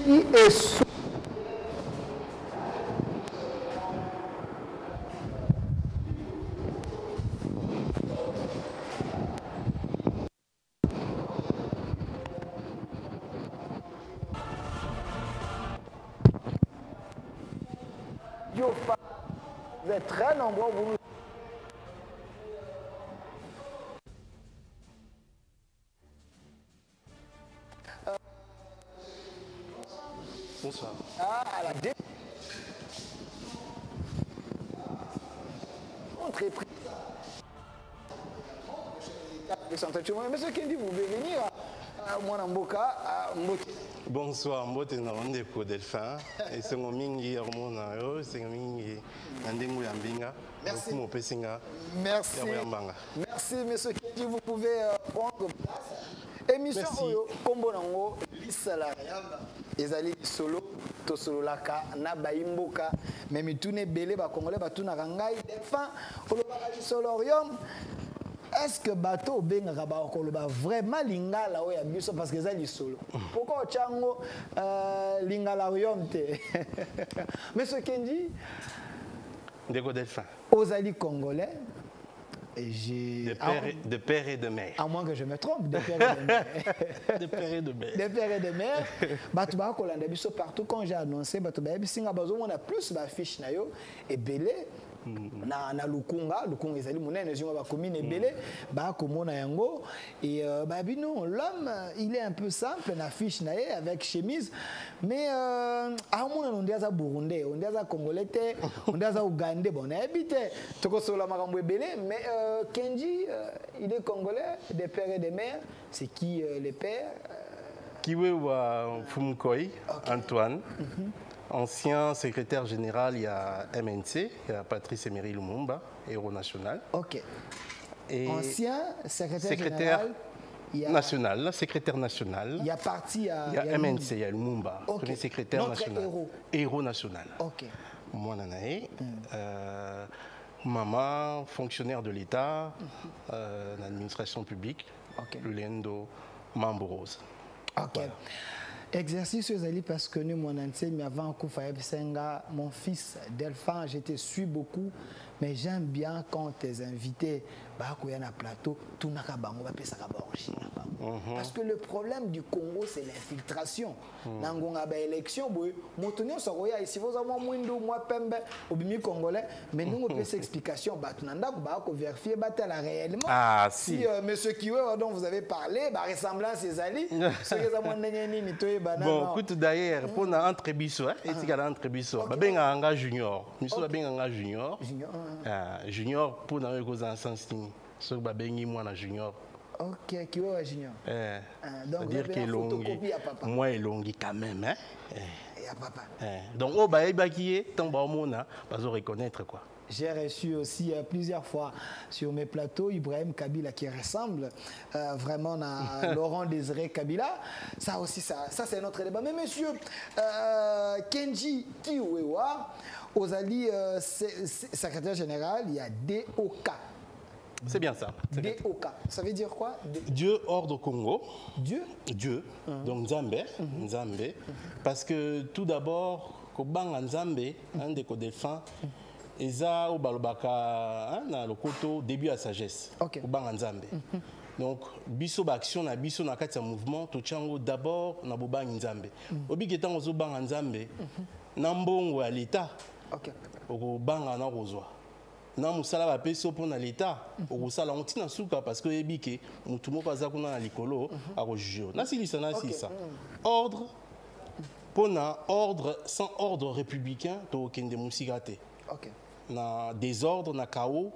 et vous êtes très nombreux, vous. Bonsoir. Ah, à la dé... entreprise. Monsieur Kendi, vous pouvez venir à Mwanamboka, à Mbote. Bonsoir, Mbote na Ondeko Delphin. Et c'est mon mingi hormona, c'est mon mingi Nandengu Yambinga. Merci. Merci. Merci, monsieur Kendi, vous pouvez prendre place. Émission Oyo, Kombo Nango, Salariam, Ezali Solo, Tosolo Laka, Nabaimboka, même tout n'est belé, Congolais, Batuna Rangai, Delphin, Solorium. Est-ce que bateau benga ba okoloba vraiment lingala oya biso parce que ça li solo pourquoi chango lingala riom te monsieur Kendi Ndeko Delphin Ozali congolais et j'ai de père et de mère à moins que je me trompe de père et de mère de père et de mère de père et de mère bato ba kolanda biso partout quand j'ai annoncé bato ba bisinga bazo mona plus ba fiche na yo et belé na lukunga ezali monene zinga ba commune ebele ba komona yango et babi non l'homme il est un peu simple na fiche na ye avec chemise mais amona on ndiaza burundais on ndiaza congolais te on ndiaza ougandais bon na habité toko sola makambo ebele mais Kendi il est congolais des pères et des mères c'est qui les pères Kiwewa Fumukoi Antoine ancien secrétaire général, il y a MNC, il y a Patrice Emery Lumumba, héros national. Ok. Et ancien secrétaire national, secrétaire national. Il y a parti à... Il y a MNC, il y a Lumumba, okay. Secrétaire notre national. Héros national. Ok. Moi, Nanae, maman, fonctionnaire de l'État, l'administration publique, Lendo, Mamborose. Ok. Voilà. Exercice aux alliés parce que nous, mon ancien, avant Senga, mon fils Delphin, je te suis beaucoup, mais j'aime bien quand tes invités, plateau, tout n'a qu'à bango, parce que le problème du Congo, c'est l'infiltration. Dans l'élection, Motonio Soroya, ici, vous avez moi Pembe, au bimi congolais, mais nous, on peut s'explication, vérifier réellement. Ah, si monsieur Kiwe, dont vous avez parlé, ressemblance ses alliés, bon, écoute d'ailleurs, pour entre biso, entre biso, ben junior, monsieur ben junior, junior pour na cause en sens sur babengi moi na junior. Ok, qui est junior. Donc dire que longi, moi est longi quand même, hein. Et à papa. Donc au baïba qui est, tant ba mona, pas reconnaître quoi. J'ai reçu aussi plusieurs fois sur mes plateaux Ibrahim Kabila qui ressemble vraiment à Laurent Désiré Kabila. Ça aussi, ça c'est notre débat. Mais monsieur Kenji Kiwewa, Ozali, secrétaire général, il y a DOK. C'est bien ça. DOK. Ça veut dire quoi? Dieu hors Congo. Dieu. Donc Nzambe. Nzambe. Parce que tout d'abord, Kobanga Nzambe, un des Delphin. Eza au balobaka na lokoto début à sagesse au banganzambe. Donc biso ba action na biso na kati ya mouvement to chango d'abord na boba nzambe. Obi ketango zo banganzambe na mbongo ya l'état. Au banga na rozwa. Na musala ba peso pour na l'état, au sala on tina suka parce que ebike mutu moko aza kuna na likolo a rojujo. Na silisa na sisa. Ordre pona ordre sans ordre républicain to kende musigate. Na désordre, na chaos,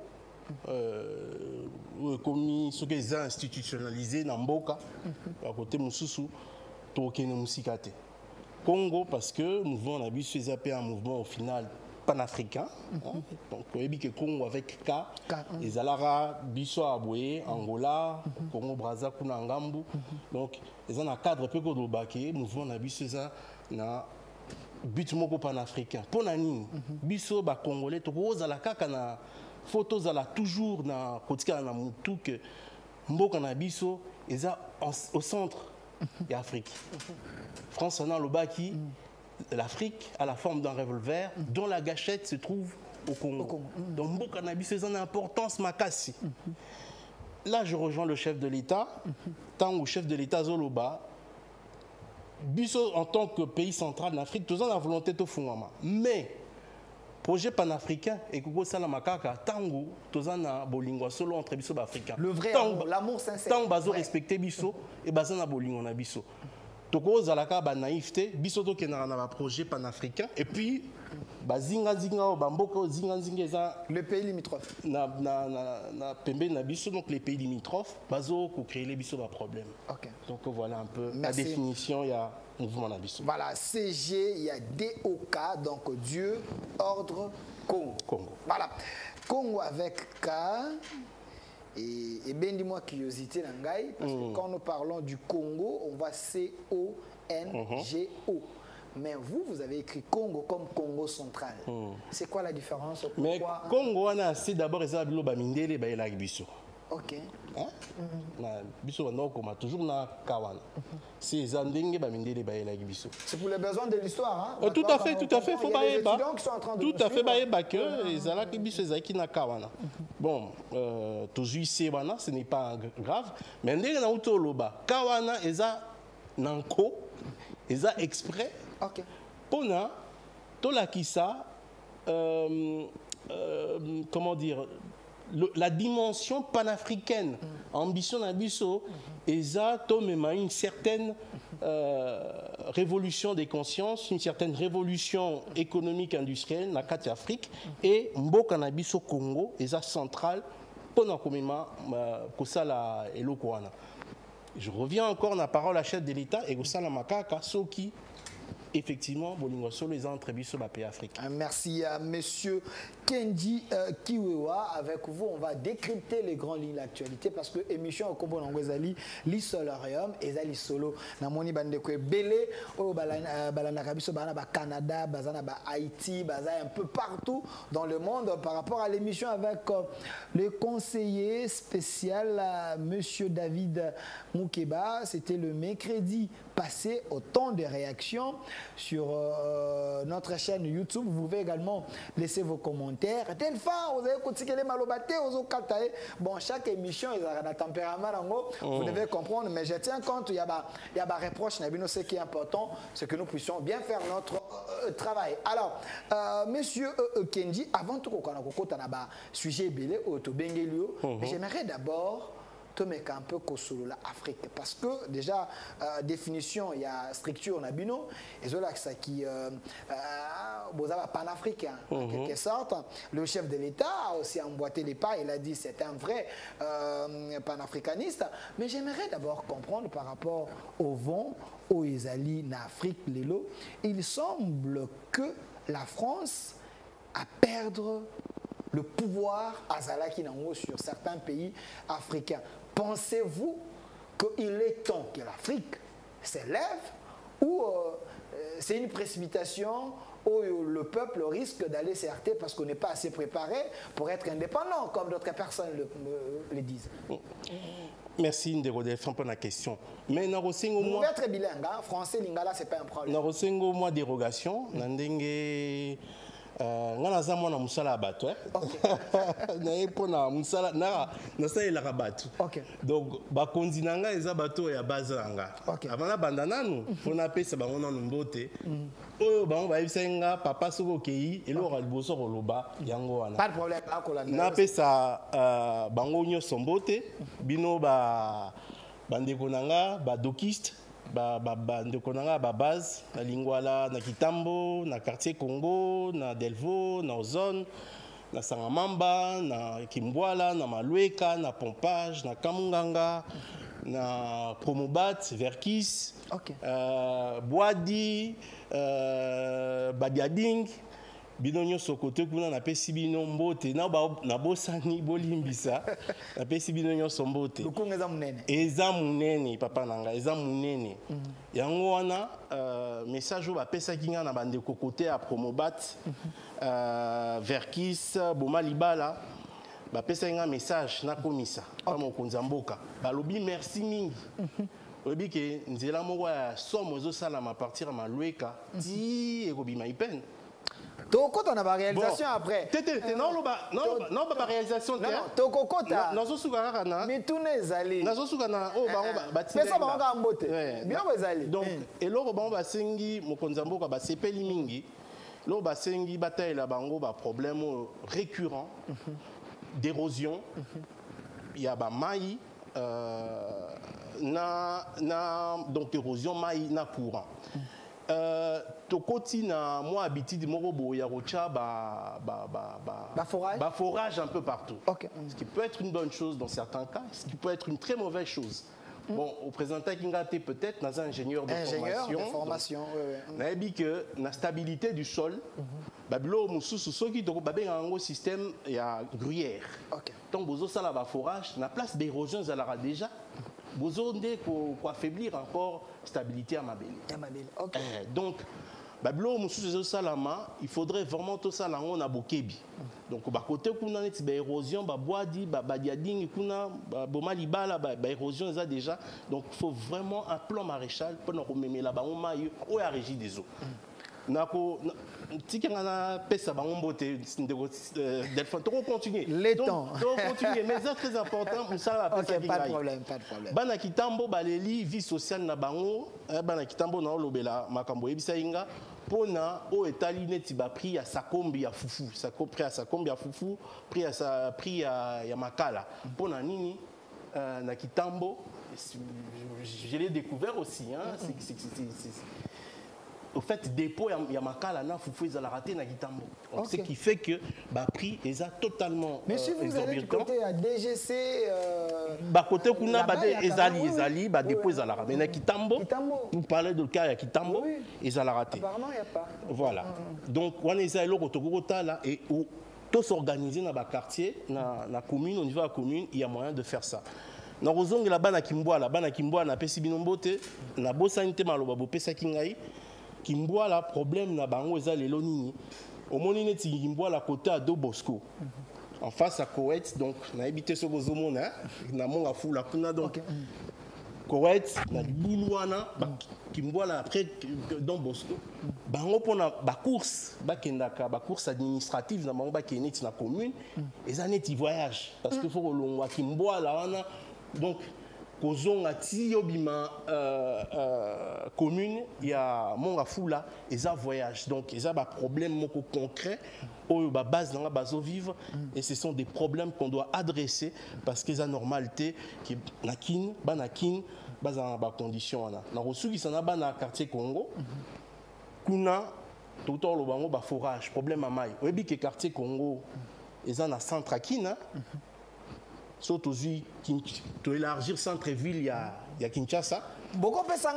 commis ce qui est institutionnalisé dans Mboka, à côté Moussousou, Tokene Moussikate. Congo, parce que nous voulons un mouvement au final panafricain. Donc, le Congo avec K, les Alara, Bisso Aboué, Angola, Congo Brazza, Kunangambu. Donc, ils ont un cadre peu de Baké, nous voulons un but moko panafricain pour nani biso ba congolais to kozala kaka na photos ala toujours na kotika na mutu que mboka na biso eza au centre et Afrique. France en a le bas qui, l'Afrique a la forme d'un revolver dont la gâchette se trouve au Congo. Donc, bon cannabis, c'est une importance makasi. Là, je rejoins le chef de l'État. Tant au chef de l'État Zoloba, Bisso, en tant que pays central d'Afrique, tous la volonté de Fungama. Mais, projet panafricain, et que ça la makaka, tango, tous en bolingo solo entre Bisso et africain. Le vrai amour, l'amour sincère. Tant bazo respecter Bisso et bazo na bolingo na Bisso. Toko zalaka ba naïveté, Bisso to kenara na projet panafricain et puis bazinga zinga bamboka zinga zinga za le pays limitrophe. Na pembe na Bisso, donc les pays limitrophes, bazo ko créer les Bisso ba problème. OK. Donc voilà un peu Merci. la définition, il y a mouvement na Bisso. Voilà, CG, il y a DOK, donc Dieu, ordre, Congo. Congo. Voilà. Congo avec K. Et bien dis-moi curiosité Nangai, parce que quand nous parlons du Congo, on voit CONGO. Mais vous avez écrit Congo comme Congo central. C'est quoi la différence? Pourquoi? Mais Congo, c'est d'abord les habilo bamindele ba elaki biso. OK. Hein? Biso on a toujours na kawana. C'est les andenge bamindele ba elaki biso. C'est pour les besoins de l'histoire, hein? Tout à fait, faut pas y tout à fait ba que les alaki biso ezaki na kawana. Bon, toujours c'est wana, ce n'est pas grave, mais ndenge na utoloba kawana eza nanko, eza exprès. OK. Pona tolakisa comment dire, la dimension panafricaine, ambition d'Abisso, et ça, une certaine révolution des consciences, une certaine révolution économique industrielle dans la Afrique, et Mboka Nabiso Congo, et ça central, pendant Kosala et Lokwana. Je reviens encore dans la parole à chef de l'État, et Kosala Makaka, Soki. Effectivement, Bolingo Solo les entreprises sur la pays africain. Merci à monsieur Kendi Kiwewa. Avec vous, on va décrypter les grandes lignes de l'actualité parce que l'émission au Combo Nangozali, l'Isolarium, et Zali Solo, Namoni Bandekwe Belé, au Balanarabiso, Banaba Canada, Bazanaba Haïti, Baza un peu partout dans le monde par rapport à l'émission avec le conseiller spécial, monsieur David Moukeba. C'était le mercredi passé au temps de réaction sur notre chaîne YouTube. Vous pouvez également laisser vos commentaires. Delphin, vous avez continué les malobaté, bon, chaque émission, il y a un tempérament. Vous devez comprendre, mais je tiens compte, il y a un reproche. Ce qui est important, c'est que nous puissions bien faire notre travail. Alors, monsieur Kendi, avant tout, on a un sujet belé, j'aimerais d'abord un peu sur l'Afrique parce que déjà définition il y a structure na bino et là ça qui panafricain en quelque sorte. Le chef de l'État a aussi emboîté les pas, il a dit c'est un vrai panafricaniste, mais j'aimerais d'abord comprendre par rapport au vent au Isali en Afrique lelo, il semble que la France a perdre le pouvoir azalaki nango sur certains pays africains. Pensez-vous qu'il est temps que l'Afrique s'élève ou c'est une précipitation où le peuple risque d'aller s'écarter parce qu'on n'est pas assez préparé pour être indépendant, comme d'autres personnes le disent? Merci Ndeko Delphin pour la question. Mais nous pouvez être bilingue, hein? Français, lingala, c'est pas un problème. Nous avons une dérogation. Nga naza mwana musala ya bato naye mpona musala nasalelaka bato donc bakonzi na nga eza bato ya baza na nga avant nabanda nanu mpona apesa bango nanu mbote oyo bango bayebisaki nga papa soki okei eloko liboso koloba yango wana napesa bango nyonso mbote bino bandeko na nga badokiste ndeko nanga ba base na Lingwala na Kitambo na quartier Congo na Delvaux na Ozone na Sangamamba na Kimbwala na Malweka na Pompage na Kamunganga na Promobat Verkis Boadi Badiading bino nyonso kote kuna na pesi bino mbote na bosani bolimbisa na pesi bino nyonso mbote eza munene papa nanga eza munene yango wana message ba pesa kinga na bande kokote ya Promobat Verkis Boma Libala ba pesa nga message na komisa pa mokonza mboka balobi merci mingi obi ke nzela moko ya somme ezosalama à partir ya malweka ti ekobima ipene. Tokota na ba réalisation après. Non, pas réalisation. Non, tokota. Nazosuka kaka na. Mituna ezali. Nazosuka na o bango batina. Pesa bango ka mbote. Bien ezali. Donc eloko bango basengi mokonza mboka basepeli mingi. Lo basengi bataille bango ba problème récurrent d'érosion. Il y a ba mai donc érosion mai na courant. Tokoti na moi habitude moko boya rocha forage un peu partout. Okay. Ce qui peut être une bonne chose dans certains cas, ce qui peut être une très mauvaise chose. Bon, au présentant Kingate peut-être dans un ingénieur de formation. On dit que la stabilité du sol, bablo mususu soki to babé un système ya gruyère. Donc bozo ça la forage, la place d'érosion ça l'aura déjà. Bozo ndé ko affaiblir encore stabilité à Mabel. Donc bablo mususu salama, il faudrait vraiment tout ça là on a bokebi. Donc ba côté kuna net ba érosion ba boadi ba diading kuna boma libala ba érosion ça déjà. Donc il faut vraiment un plan maréchal pour nous remémer là ba on maille ou à régie des eaux. Nako tikanga pesa ba ngombote delphin to continuer les temps to continuer mais c'est très important pour ça pas de problème bana kitambo baleli vie sociale na bango bana kitambo na olobela makambo ebisa inga pona o etali neti ba prix ya sakombi ya fufu prix ya sakombi ya fufu prix ya makala pona nini na kitambo je l'ai découvert aussi hein c'est au fait dépôt ya makala na fufu ils ont raté na kitambo. Ce qui fait que ba prix est totalement mais si vous allez du côté à DGC ba côté kuna ba ezali ba dépôt ils ont raté mais na kitambo vous parlez de cas ya kitambo ils ont raté. Apparemment il y a pas. Voilà. Donc on est là kotokota là et tout s'organiser dans ba quartier na commune au niveau de la commune il y a moyen de faire ça. Na rozongi la bana kimboa na pesi binombote na bosanité maloba bo pesa kingai Kimboa la problème na bango eza lelo nini omoni neti Kimboa la côté à Do Bosco en face à Koweït donc na habité so bozomona na monga fula kuna donc Koweït na Boulouana Kimboa la après Don Bosco bango pona ba course ba kendaka ba course administrative na bango ba keneti na commune eza neti voyage parce que faut kolongwa Kimboa la wana donc kozonga ti obima commune ya monga fula eza voyage donc eza ba problème moko concret oyo ba base na bazo vivre et ce sont des problèmes qu'on doit adresser parce que eza normalité qui nakin baza ba condition wana na rosuki sana ba na quartier Congo kuna tout le bango ba forage problème à mai oyebi que quartier Congo eza na centre akina surtout to élargir centre-ville, il y a Kinshasa. Beaucoup de gens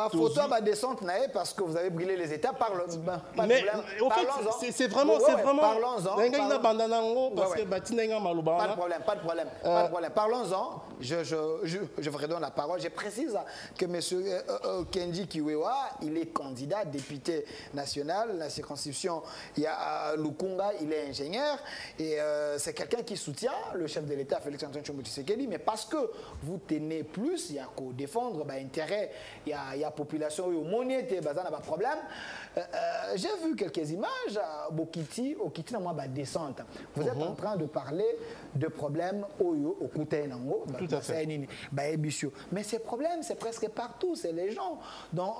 ont photo de descente parce que vous avez brûlé les États. Mais au fait, c'est vraiment. Parlons-en. Pas de problème. Parlons-en. Je vous redonne la parole. Je précise que M. Kenji Kiwewa, il est candidat député national. La circonscription, il y a Lukunga, il est ingénieur. Et c'est quelqu'un qui soutient le chef de l'État, Félix Antoine Tshombo Tshisekedi. Mais parce que vous tenez plus, il y a qu'à défendre intérêt, il y a population, il y a monnaie, bazana pas problème. J'ai vu quelques images à Bokiti, au Kiti, moi, descente. Vous êtes en train de parler de problèmes au Koutenango. Tout à fait. Mais ces problèmes, c'est presque partout, c'est les gens. Dans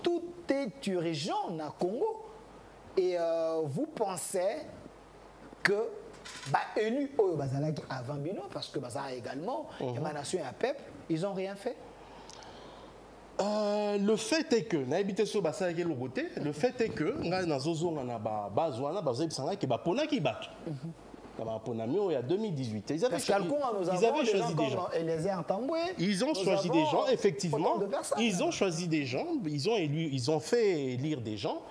toutes les régions, na Congo. Et vous pensez que élu avant Bino, parce que également, émanation et à PEP, ils n'ont rien fait. Le fait est que le fait est que il y a 2018 ils avaient choisi des gens. Ils ont choisi des gens, effectivement. Ils ont choisi des gens, ils ont fait élire des gens,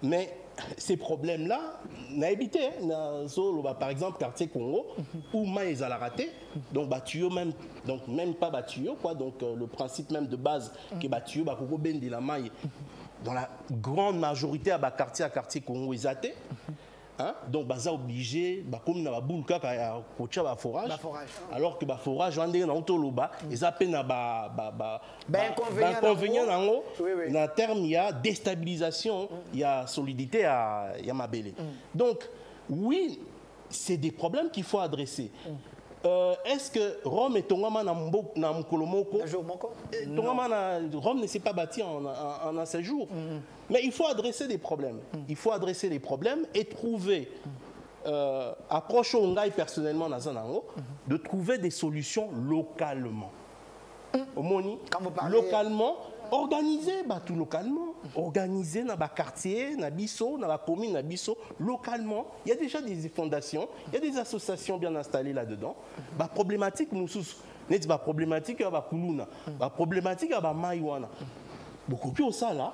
mais ces problèmes-là, par exemple, quartier Congo, où Maïs a raté, donc Batio même pas Batio, quoi, donc le principe même de base que Batio, Bakoko Bendi la Maï, dans la grande majorité à quartier Congo, ils athées. Hein? Donc, baza obligé, comme na baboule kaka ya kocha ba forage. Alors que ba forage ande na otoloba, ils appellent na inconvénient nango. Na terme il y a déstabilisation, il y a solidité, il y a mabele. Donc, oui, c'est des problèmes qu'il faut adresser. Est-ce que Rome est Tongama na Mkolomoko? Rome ne s'est pas bâti en un seul jour. Mais il faut adresser des problèmes. Il faut adresser les problèmes et trouver, approche au Ngai personnellement, de trouver des solutions localement. Localement, organiser tout localement, organiser dans les quartiers, dans les dans la commune, localement. Il y a déjà des fondations, il y a des associations bien installées là-dedans. La problématique, nous sommes pas problématique à Kuluna, la problématique à Maïwana. Beaucoup plus ça là.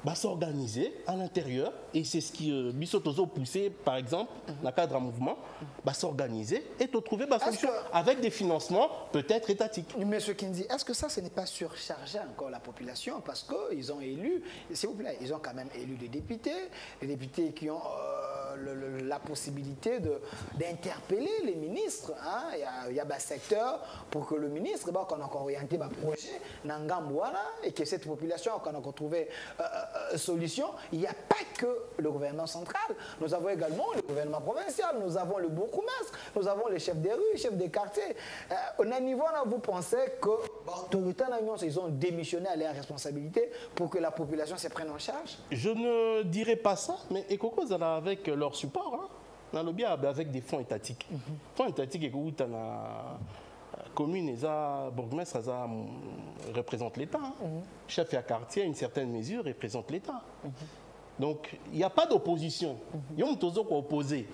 Va s'organiser à l'intérieur et c'est ce qui Bissotozo poussé par exemple dans le cadre d'un mouvement, va s'organiser et trouver une solution avec des financements peut-être étatiques. Monsieur Kinzi, est-ce que ça ce n'est pas surcharger encore la population parce qu'ils ont élu, s'il vous plaît, ils ont quand même élu des députés qui ont la possibilité d'interpeller les ministres. Hein? Il y a un secteur pour que le ministre qu'on a orienté un projet et que cette population qu'on a trouvé solution. Il n'y a pas que le gouvernement central. Nous avons également le gouvernement provincial, nous avons le bourgmestre, nous avons les chefs des rues, les chefs des quartiers. Au niveau là, vous pensez que l'autorité ils ont démissionné à leurs responsabilités pour que la population se prenne en charge? Je ne dirais pas ça, mais Ekoko avec leur support, hein, dans le bien avec des fonds étatiques. Fonds étatiques, écoute, commune et bourgmestre représente l'État. Chef de quartier, à une certaine mesure, représente l'État. Donc, il n'y a pas d'opposition. Il y a un opposé.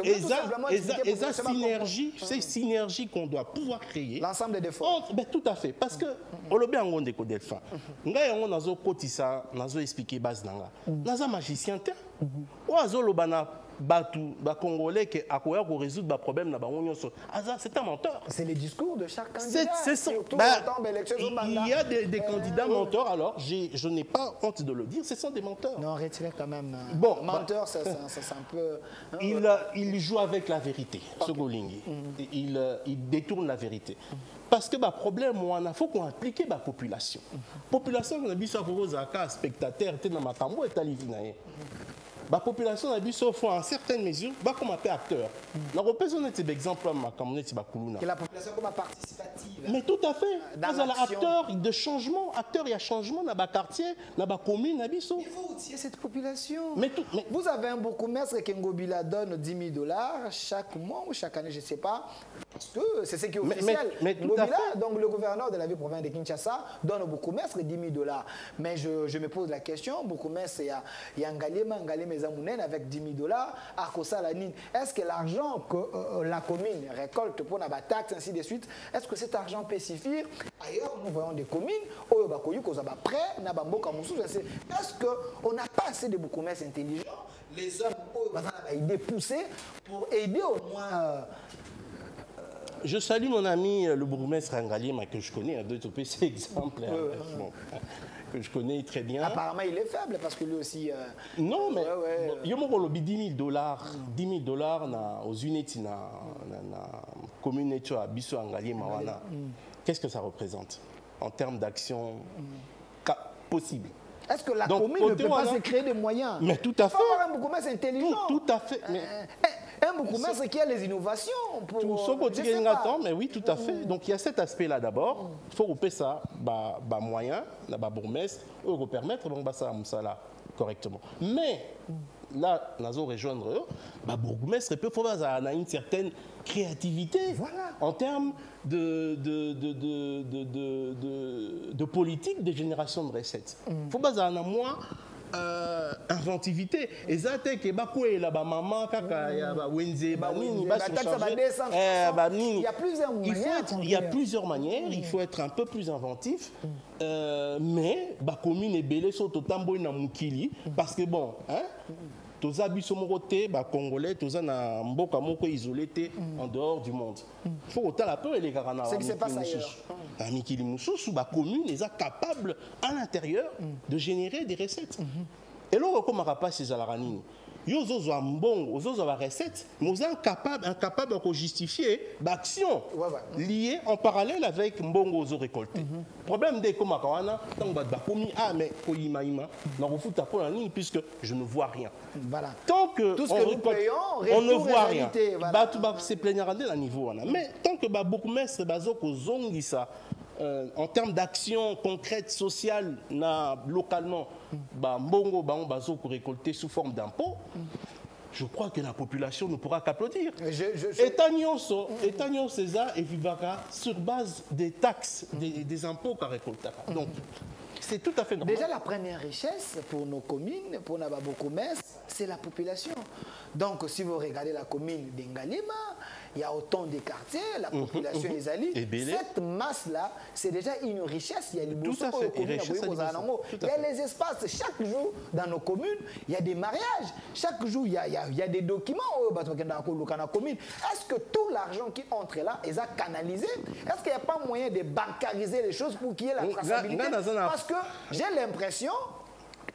Et ça, synergie, c'est synergie qu'on doit pouvoir créer. L'ensemble des efforts. Tout à fait. Parce que, on l'a bien en déco des fins. On a expliqué base nanga. On a un magicien. On a Batu, Congolais qui a résoudre le problème, c'est un menteur. C'est le discours de chaque candidat. Il y a des candidats menteurs, alors je n'ai pas honte de le dire, ce sont des menteurs. Non, retirez quand même. Bon, menteur, c'est un peu. Il joue avec la vérité, ce Golingi. Il détourne la vérité. Parce que le problème, il faut qu'on implique la population. La population, on a vu ça pour vos spectateurs, la population a vu sauf en certaines mesures, comme un acteur. La représentation est un exemple que la population comme participative. Mais tout à fait. Dans acteur de changement, il y a changement dans le quartier, dans la commune, dans il faut outiller cette population. Mais vous avez un bourgmestre qui Ngobila donne 10 000 $ chaque mois ou chaque année, je ne sais pas. Parce que c'est ce qui est officiel. Mais Ngobila, donc le gouverneur de la ville province de Kinshasa donne au bourgmestre 10 000 $. Mais je me pose la question, bourgmestre, il y a Ngalema avec 10 000 $, à Kosalanine. Est-ce que l'argent que la commune récolte pour la taxe, ainsi de suite, est-ce que cet argent peut suffire? Ailleurs, nous voyons des communes où est-ce qu'on n'a pas assez de bourgmestres intelligents, les hommes ont poussé pour aider au moins. Je salue mon ami le bourgmestre Ngalema que je connais, à deux ces exemples. Que je connais très bien. Apparemment, il est faible parce que lui aussi. Non, mais il y a 10 000 $. 10 000 $ aux unités dans la commune à Bisso Ngalema. Qu'est-ce que ça représente en termes d'action possible? Est-ce que la commune ne peut pas se créer des moyens? Mais tout à fait. Il faut avoir un bourgmestre intelligent. Tout à fait. Un bourgmestre qui a les innovations. Mais oui, tout à fait. Donc il y a cet aspect-là d'abord. Il faut couper ça, moyen, bourgmestre, pour permettre ça correctement. Mais là, nous allons rejoindre eux. Bourgmestre peut avoir une certaine créativité en termes de politique de génération de recettes. Il faut avoir moins inventivité. Et ça c'est que maman kaka ya wenze il y a plusieurs manières. Il y a plusieurs manières. Il faut être un peu plus inventif. Mais la commune est belle sur totambo na mukili parce que bon, hein. Tous habitent côté, Congolais, tous na mboka moko isolé en dehors du monde. Il faut autant la peur et les garana. C'est que c'est pas ça ailleurs. Mikili Moussous, la commune est capable à l'intérieur de générer des recettes. Et là, comme on pas ces alaranines, yo zozo mbongo ozozo ba recette mais vous êtes incapable de justifier l'action liée en parallèle avec mbongo ozo récolté. Problème des comme akawana tant ba komi mais koyima ima na refuta pour la ligne puisque je ne vois rien. Voilà. Tant que tout ce que nous payons, on ne voit rien. Voilà. Tout ba se plaignera à niveau mais tant que ba beaucoup mestre bazoko zongisa en termes d'action concrète sociale localement, mbongo bazo pour récolter sous forme d'impôt, je crois que la population ne pourra qu'applaudir. Étagnons César et Vivaka sur base des taxes, des impôts qu'a récolté. Donc, c'est tout à fait normal. Déjà, la première richesse pour nos communes, pour Nababo Commerce, c'est la population. Donc, si vous regardez la commune d'Engalima, il y a autant de quartiers, la population est allée. Cette masse-là, c'est déjà une richesse. Il y a les tout à fait. Il y a les espaces. Chaque jour, dans nos communes, il y a des mariages. Chaque jour, il y a des documents. Est-ce que tout l'argent qui entre là est canalisé? Est-ce qu'il n'y a pas moyen de bancariser les choses pour qu'il y ait la traçabilité? Parce que j'ai l'impression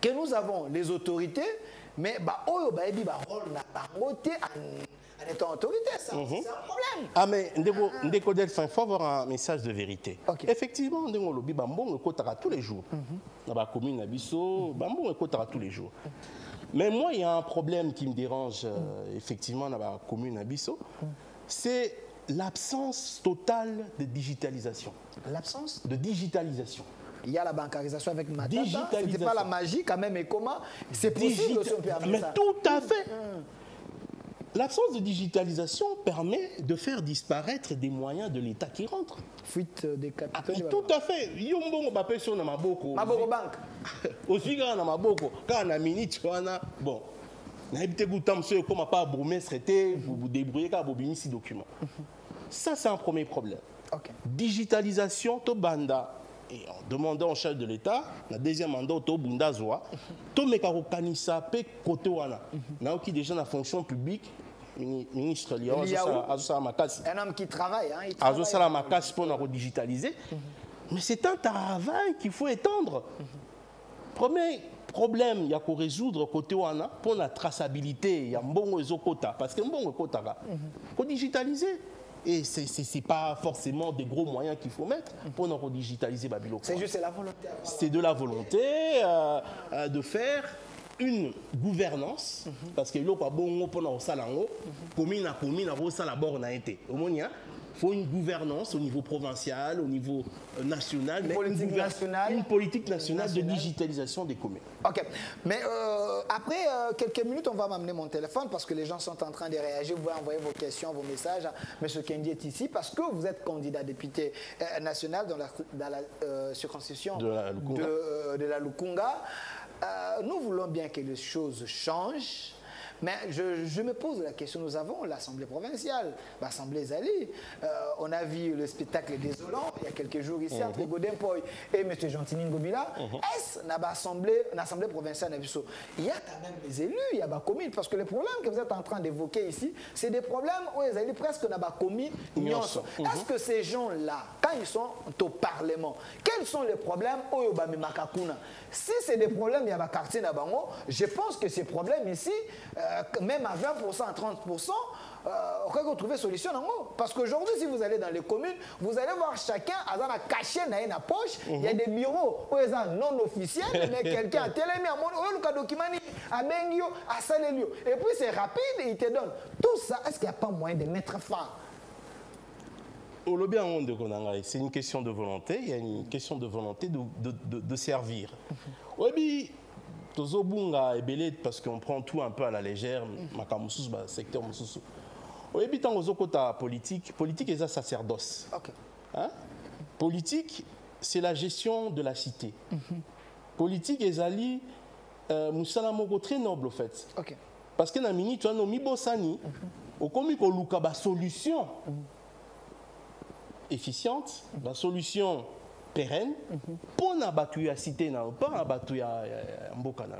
que nous avons les autorités, mais en étant autorité, c'est un problème. Ah mais Ndeko Delphin, il faut avoir un message de vérité. Okay. Effectivement, Ndeko Lobi Bambon kotara tous les jours. Dans la commune Abisso, Bambon kotara tous les jours. Mais moi, il y a un problème qui me dérange effectivement dans la commune Abisso, c'est l'absence totale de digitalisation. L'absence de digitalisation. Il y a la bancarisation avec Matata. Ce n'était pas la magie quand même, et comment c'est possible si on peut amener ça. Mais tout à fait. L'absence de digitalisation permet de faire disparaître des moyens de l'État qui rentrent. Fuite des capitaux. Tout à fait. Yombo Mbappé sur na maboko. Maboko Bank. Aussi grand na maboko. Quand na minute bon. Na habité goutam monsieur comme pas bourgmestre était vous débrouillez ka bobini si document. Ça c'est un premier problème. OK. Digitalisation to banda. Et en demandant au chef de l'État, le deuxième mandat, au Bundazoa, tout le monde kanisa pe côté wana. N'a qui déjà la fonction publique, ministre un homme qui travaille, pour nous digitaliser. Mais c'est un travail qu'il faut étendre. Premier problème, il y a qu'à résoudre côté wana pour la traçabilité, il y a mbongo ezokota parce que mbongo kota là, faut digitaliser. Et ce n'est pas forcément des gros moyens qu'il faut mettre pour nous digitaliser Babylone. C'est juste la volonté. C'est de la volonté de faire une gouvernance, parce que l'eau pas bon pour nous salango, commune à commune à rosa la borne a été. Au moins, il faut une gouvernance au niveau provincial, au niveau national, mais une politique nationale de digitalisation des communes. Ok, mais après quelques minutes, on va m'amener mon téléphone parce que les gens sont en train de réagir. Vous pouvez envoyer vos questions, vos messages. Monsieur Kendi est ici parce que vous êtes candidat député national dans la circonscription de la Lukunga. Nous voulons bien que les choses changent. Mais je me pose la question, nous avons l'Assemblée provinciale, l'Assemblée Zali. On a vu le spectacle désolant il y a quelques jours ici entre Godin Poy et M. Gentini Ngobila. Est-ce que l'Assemblée provinciale, il y a quand même les élus, il y a des communes, parce que les problèmes que vous êtes en train d'évoquer ici, c'est des problèmes où les élus presque n'ont pas commis. Est-ce que ces gens-là, quand ils sont au Parlement, quels sont les problèmes où ils Makakuna? Si c'est des problèmes, il y a des quartiers Nabango, je pense que ces problèmes ici, même à 20%, à 30%, on peut trouver solution. Parce qu'aujourd'hui, si vous allez dans les communes, vous allez voir chacun a caché dans une poche. Il y a des bureaux où ils sont non officiels, mais quelqu'un a télémis à mon document, à Bengio, à Salélio. Et puis c'est rapide et il te donne. Tout ça, est-ce qu'il n'y a pas moyen de mettre fin? C'est une question de volonté, il y a une question de volonté de servir. Oui, Tozobunga est belé parce qu'on prend tout un peu à la légère, Makamusus, secteur Mususu. Oui, puis tant aux politique est un sacerdoce. Politique, c'est la gestion de la cité. Politique est ali Moussalamogo très noble, au fait. Parce que dans la minute, tu as nommé Bossani, au comique au Lukaba solution efficiente, la solution pérenne, pour n'abattre la cité, pas n'abattre Mbokana.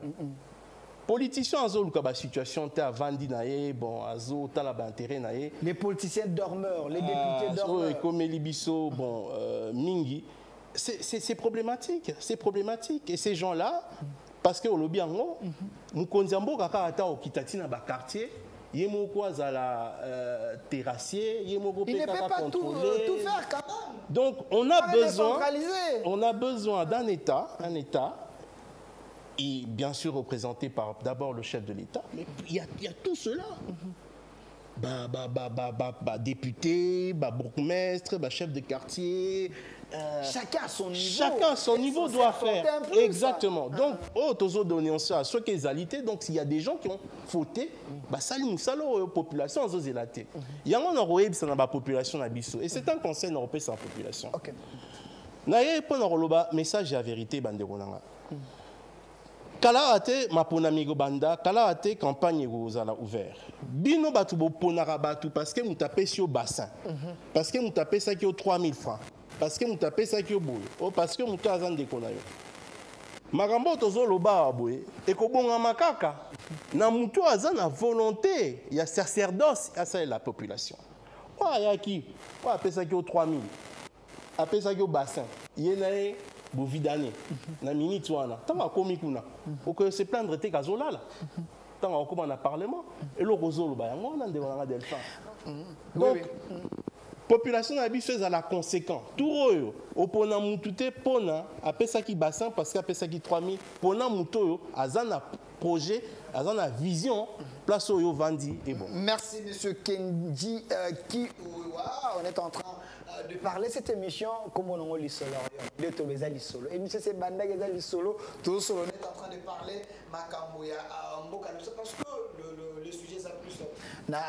Politiciens ont la situation à Vandi bon azo tala intérêt naé. Les politiciens dormeurs, les députés dormeurs. Comme Elibiso, bon Mingi, c'est problématique, et ces gens-là parce que au lobby ango mukonzi mboka kaka ata okitati na ba quartier yemoko azala terrassier yemoko il ne peut pas tout faire quand même. Donc on a besoin d'un État et bien sûr représenté par d'abord le chef de l'État, mais il y a tout cela. Député, bourgmestre, chef de quartier. Chacun à son niveau. Chacun à son niveau doit faire. Exactement. Donc, aux données ça, ceux qui ont alité, donc s'il y a des gens qui ont fauté, ça la population a zélaté. Il y a un population à Bissau. Et c'est un conseil européen sans population. Ok. Naye pour un message à vérité banderonanga. Kala ate mapona migo banda, kala ate campagne gozala ouvert. Bino batu bo ponara batu parce que nous tapez sur bassin. Parce que nous tapez ça qui au 3000 francs. Parce que nous tapez ça qui au boule. Oh parce que nous tazan de konayo. Magambo tozo loba aboye et ko bonga makaka. Na mutu azan na volonté, il y a sacerdoce à ça la population. Wa ya ki, wa apé ça qui au 3000. Apé ça qui au bassin. Yenae bovidane na minute wana tanga komi kuna oko se plaindre te kazola la tanga okoma na parlement et le rozolo ba yango na ndeko delphin. Donc population na biso za la conséquent tout oyo opona mutute pona apesa ki bassin parce que apesa ki 3000 pona mutoyo azana projet azana vision place oyo vandi et bon. Merci monsieur Kenji on est en train de parler cette émission comme on a l'isolo de Tobeza l'isolo et monsieur c'est banda geza l'isolo tout solo on est en train de parler makamboya mboka parce que le sujet ça plus na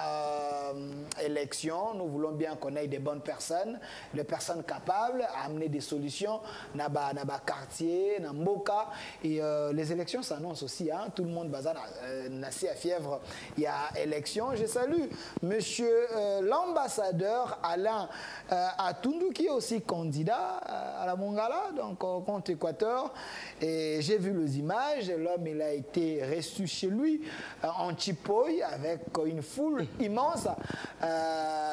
élection nous voulons bien qu'on ait des bonnes personnes des personnes capables à amener des solutions na ba quartier na mboka et les élections s'annoncent aussi hein tout le monde bazana nassi à fièvre il y a élection je salue monsieur l'ambassadeur Alain Atundu qui est aussi candidat à la Mongala donc au compte Équateur et j'ai vu les images l'homme il a été reçu chez lui en Chipoy avec une foule immense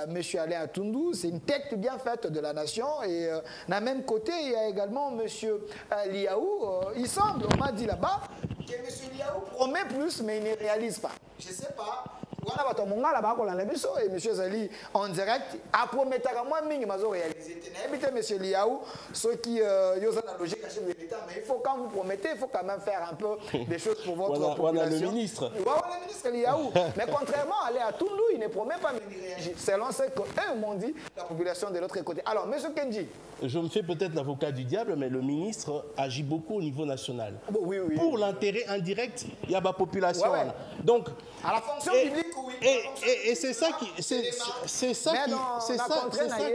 monsieur Alain Atundu c'est une tête bien faite de la nation et d'un même côté il y a également monsieur Liaou il semble on m'a dit là-bas que monsieur Liaou promet plus mais il ne réalise pas je sais pas voilà bato mongala ba ko la biso et monsieur Zali en direct a prometaka moi mingi mazo réaliser na habité monsieur Liaou ceux qui yoza la logique chef de l'État mais il faut quand vous promettez il faut quand même faire un peu des choses pour votre population. Voilà le ministre. Voilà le ministre Liaou mais contrairement à Léa Tundu il ne promet pas mais il réagit selon ce que eux m'ont dit la population de l'autre côté. Alors monsieur Kenji je me fais peut-être l'avocat du diable mais le ministre agit beaucoup au niveau national. Oui. Pour l'intérêt indirect il y a la population ouais. Donc à la fonction publique oui. Et c'est ça qui c'est ça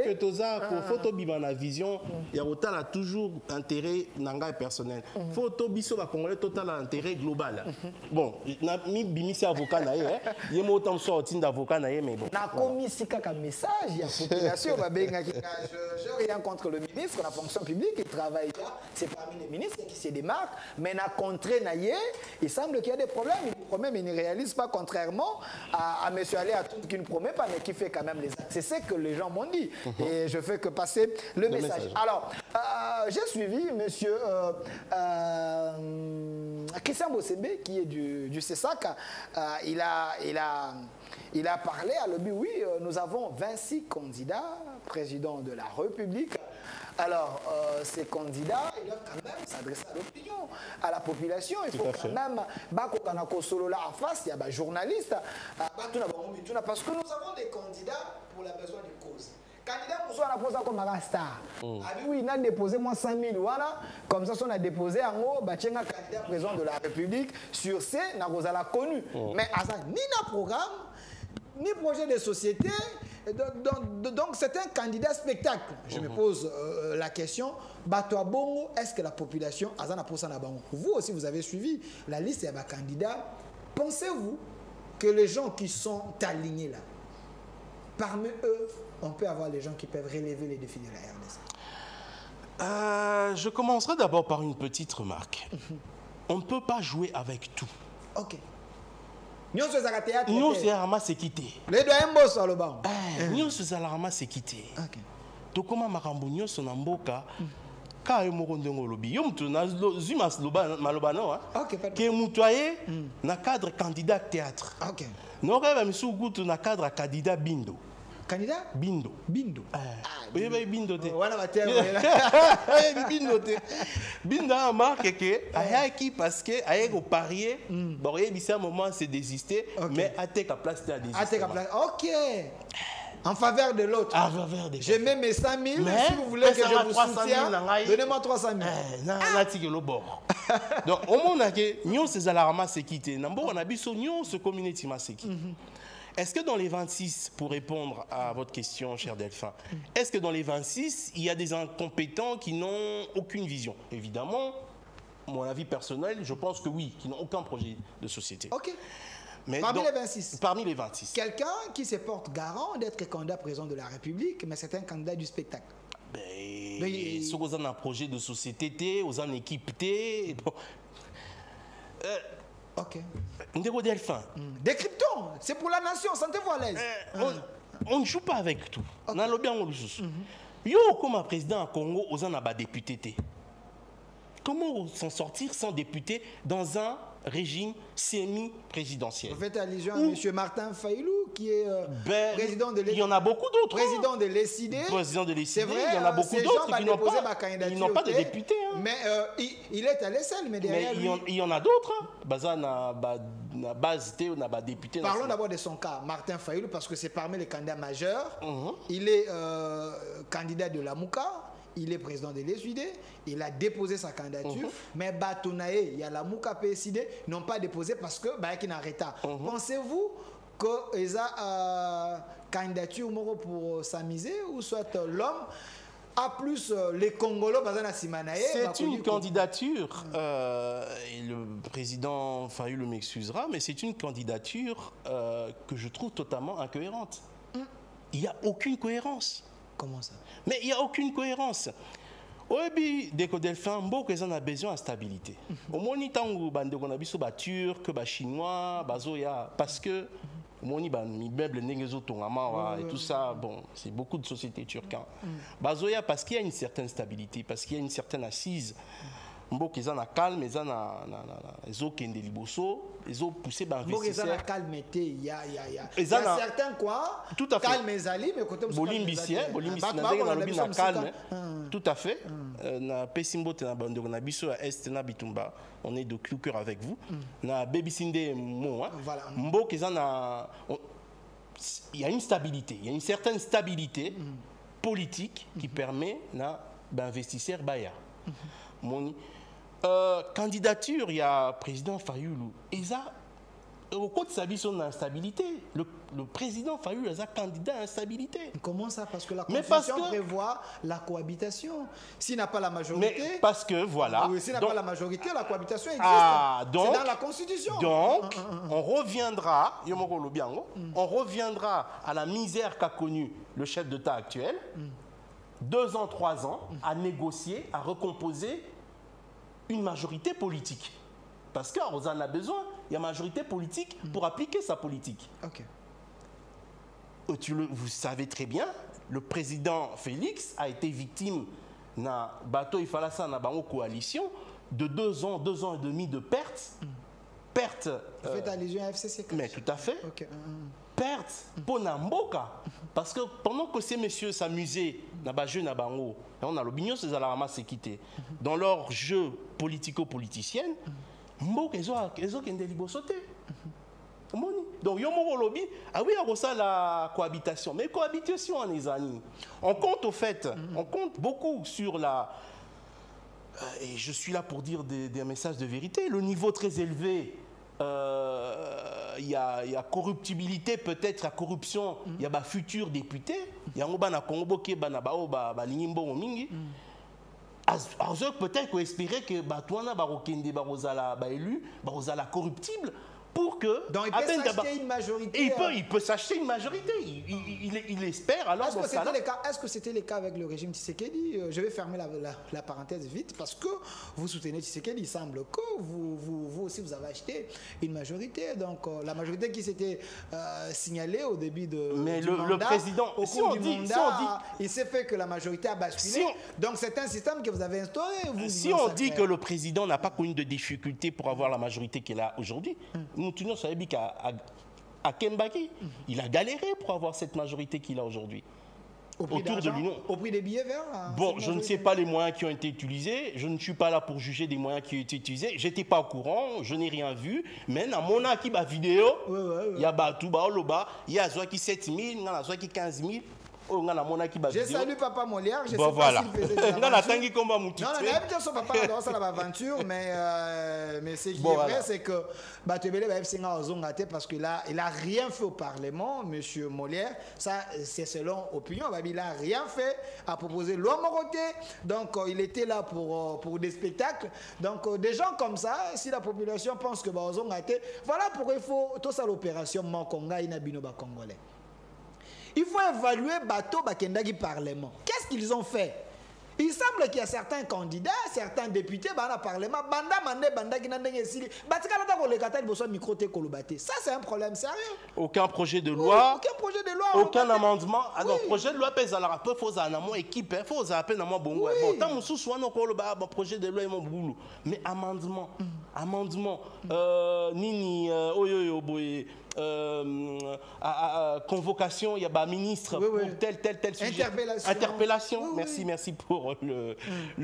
que toza pour photo bibana vision ya autant a toujours intérêt nanga personnel photo biso ba congolais total intérêt global bon na mi bimisi avocat na ye yemo autant sorti d'avocat na ye mais bon na komisi kaka message ya population ba benga ki je rien contre le ministre la fonction publique il travaille là c'est parmi les ministres qui se démarquent mais na contré na ye il semble qu'il y a des problèmes il promet mais il ne réalise pas contrairement à monsieur Alain Atundu qui ne promet pas mais qui fait quand même les actes. C'est ce que les gens m'ont dit et je fais que passer le message. Alors, j'ai suivi monsieur Christian Bossembe qui est du CESAC. Il a parlé à l'objet, oui, nous avons 26 candidats présidents de la République. Alors, ces candidats, ils doivent quand même s'adresser à l'opinion, à la population. Il faut quand même, en face, il y a des journalistes, parce que nous avons des candidats pour la besoin de cause. Candidat pour soi, on a posé comme un star. Oui, il a déposé moins 5 000, voilà. Comme ça, on a déposé en haut, un candidat président de la République. Sur ce, on a connu. Mais ni un programme, ni projet de société. Donc c'est un candidat spectacle. Je me pose la question, Bato Bongo, est-ce que la population Azana Posana Bango? Vous aussi, vous avez suivi la liste des candidats. Pensez-vous que les gens qui sont alignés là, parmi eux, on peut avoir les gens qui peuvent relever les défis de la RDC? Je commencerai d'abord par une remarque. On ne peut pas jouer avec tout. Ok. Nous sommes c'est quitté. Les doyens boss sur le banc. Nous sommes c'est quitté. Donc comment Marambo nous sommes en boca ka yo moko ndongo lobi yo mutu na zuma maloba no OK, pas de que mutoye na cadre candidat théâtre. OK. Non ka ba misu gutu na cadre candidat bindo. Candidat Bindo. Bindo. Oui, bah, Bindo. Voilà, ma terre. Bindo. Bindo a marqué que aya qui parce que aya go parier, bon il y a un moment c'est désister, mais à tes place à désister. OK. En faveur de l'autre. En faveur de. Je mets mes 100 000. Si vous voulez que je vous soutienne, donnez-moi 300 000. Na tiki lo bord. Donc au moment que nous ces alarmes sécurité, nambo on a biso nous ce communauté ma sécurité. Est-ce que dans les 26, pour répondre à votre question, cher Delphin, est-ce que dans les 26, il y a des incompétents qui n'ont aucune vision? Évidemment, mon avis personnel, je pense que oui, qui n'ont aucun projet de société. OK. Mais parmi les 26. Parmi les 26. Quelqu'un qui se porte garant d'être candidat président de la République, mais c'est un candidat du spectacle. Ceux qui ont un projet de société, aux en équipe, bon. OK. Ndeko Delphin. Décryptons. C'est pour la nation. Sentez-vous à l'aise. On ne joue pas avec tout. Okay. Dans le bien, on Yo, comme président à Congo, aux en a député. Comment s'en sortir sans député dans un régime semi-présidentiel? Vous faites allusion à M. Martin Fayoulou, qui est président de l'ECID. Il y en a beaucoup d'autres. Président de l'ECID. Président de l'ECID. C'est vrai, il y en a beaucoup d'autres qui n'ont pas de députés. Hein. Mais il est allé seul, mais derrière lui... il y en a d'autres. Hein. Député. Parlons d'abord de son cas, Martin Fayoulou, parce que c'est parmi les candidats majeurs. Il est candidat de la Mouka. Il est président de l'ESUD, il a déposé sa candidature, mais Batonaye, il y a la Mouka PSD, n'ont pas déposé parce que Bayaki n'a arrêté. Pensez-vous que la candidature pour s'amuser ou soit l'homme a plus les Congolais basés Simanaye? C'est une candidature, et le président Fayoulou m'excusera, mais c'est une candidature que je trouve totalement incohérente. Il n'y a aucune cohérence. Comment ça? Mais il n'y a aucune cohérence. Oui, dès que Delphin, beaucoup de gens ont besoin de stabilité. Au moins, il y a des Turcs, des Chinois, parce que et tout ça, bon, c'est beaucoup de sociétés turques. Parce qu'il y a une certaine stabilité, parce qu'il y a une certaine assise. Mbok ils ont calme, ils ont kende liboso, ils ont poussé investisseurs. Mbok ils ont calme, il y a certains quoi. Tout à fait. Calme ezali mais côté Bolimbicien, na calme. Tout à fait. Na pesimbote na bandeko na biso à est na bitumba, on est de cœur avec vous. Na babysinde mo Mbok ils ont il y a une stabilité, il y a une certaine stabilité politique qui permet na d'investisseurs baya. Mon candidature, il y a président Fayoulou. Et ça, au côté de sa vie, son instabilité. Le président Fayoulou est un candidat à instabilité. Comment ça? Parce que la Constitution prévoit la cohabitation. S'il n'a pas la majorité. Mais parce que voilà. S'il n'a pas la majorité, la cohabitation existe. Donc, c'est dans la Constitution. Donc, on reviendra, on reviendra à la misère qu'a connue le chef d'État actuel. 2 ans, 3 ans, à négocier, à recomposer une majorité politique. Parce qu'on en a besoin, il y a une majorité politique pour appliquer sa politique. Okay. Vous savez très bien, le président Félix a été victime na bateau Ifalasa na bango coalition de 2 ans et demi de pertes. Pertes. Vous faites allusion à FCC. Mais tout à fait. Okay. Pertes pour Namboka. Parce que pendant que ces messieurs s'amusaient, on a l'opinion, c'est à la ramasse quitté. Dans leur jeu politico-politicien, Mboka, ils ont qu'un délibo sauté. Donc, Yomo Lobby, ah oui, on a la cohabitation. Mais cohabitation en Ezani. On compte au fait, on compte beaucoup sur la. Et je suis là pour dire des messages de vérité. Le niveau très élevé. Il y a corruptibilité, peut-être la corruption, il y a des futurs députés, il y a des Congo qui mingi. Peut-être qu'on espérait que Batouana Barokende Barosala élu, Barosala corruptible, pour que... Donc il peut s'acheter une majorité. Et il peut s'acheter une majorité. Il espère alors... Est-ce que c'était le cas avec le régime Tshisekedi? Je vais fermer la parenthèse vite parce que vous soutenez Tshisekedi. Il semble que vous aussi vous avez acheté une majorité. Donc la majorité qui s'était signalée au début du mandat, le président, au cours du mandat, il s'est fait que la majorité a basculé. Donc c'est un système que vous avez instauré. Si on dit que le président n'a pas connu de difficultés pour avoir la majorité qu'il a aujourd'hui, nous tenons sur à Kembaki, il a galéré pour avoir cette majorité qu'il a aujourd'hui. Autour de l'Union. Au prix des billets verts. Bon, je ne sais pas les moyens qui ont été utilisés. Je ne suis pas là pour juger des moyens qui ont été utilisés. Je n'étais pas au courant, je n'ai rien vu. Mais dans mon vidéo, il y a tout, il y a 7 000, il y a 15 000. Je salue Papa Molière. Je sais voilà. pas s'il faisait de l'aventure. Non, son papa dans sa aventure, mais ce qui est vrai, c'est que parce que là, il n'a rien fait au Parlement, Monsieur Molière. Ça, c'est selon opinion. Il n'a rien fait à proposer l'homme côté. Donc, il était là pour des spectacles. Donc, des gens comme ça, si la population pense que voilà pourquoi il faut tout ça l'opération Mankonga Inabinoba Congolais. Il faut évaluer Bateau Bakendagi Parlement. Qu'est-ce qu'ils ont fait? Il semble qu'il y a certains candidats, certains députés dans le Parlement. Ça, c'est un problème sérieux. Aucun projet de loi. Aucun projet de loi. Aucun amendement. Alors, projet de loi pèse à la rapport, il faut un équipe, il faut un bon. Bon, tant que le projet de loi est mon boulot. Mais amendement. Amendement. Nini, convocation, il y a un ministre pour tel sujet. Interpellation. Merci pour le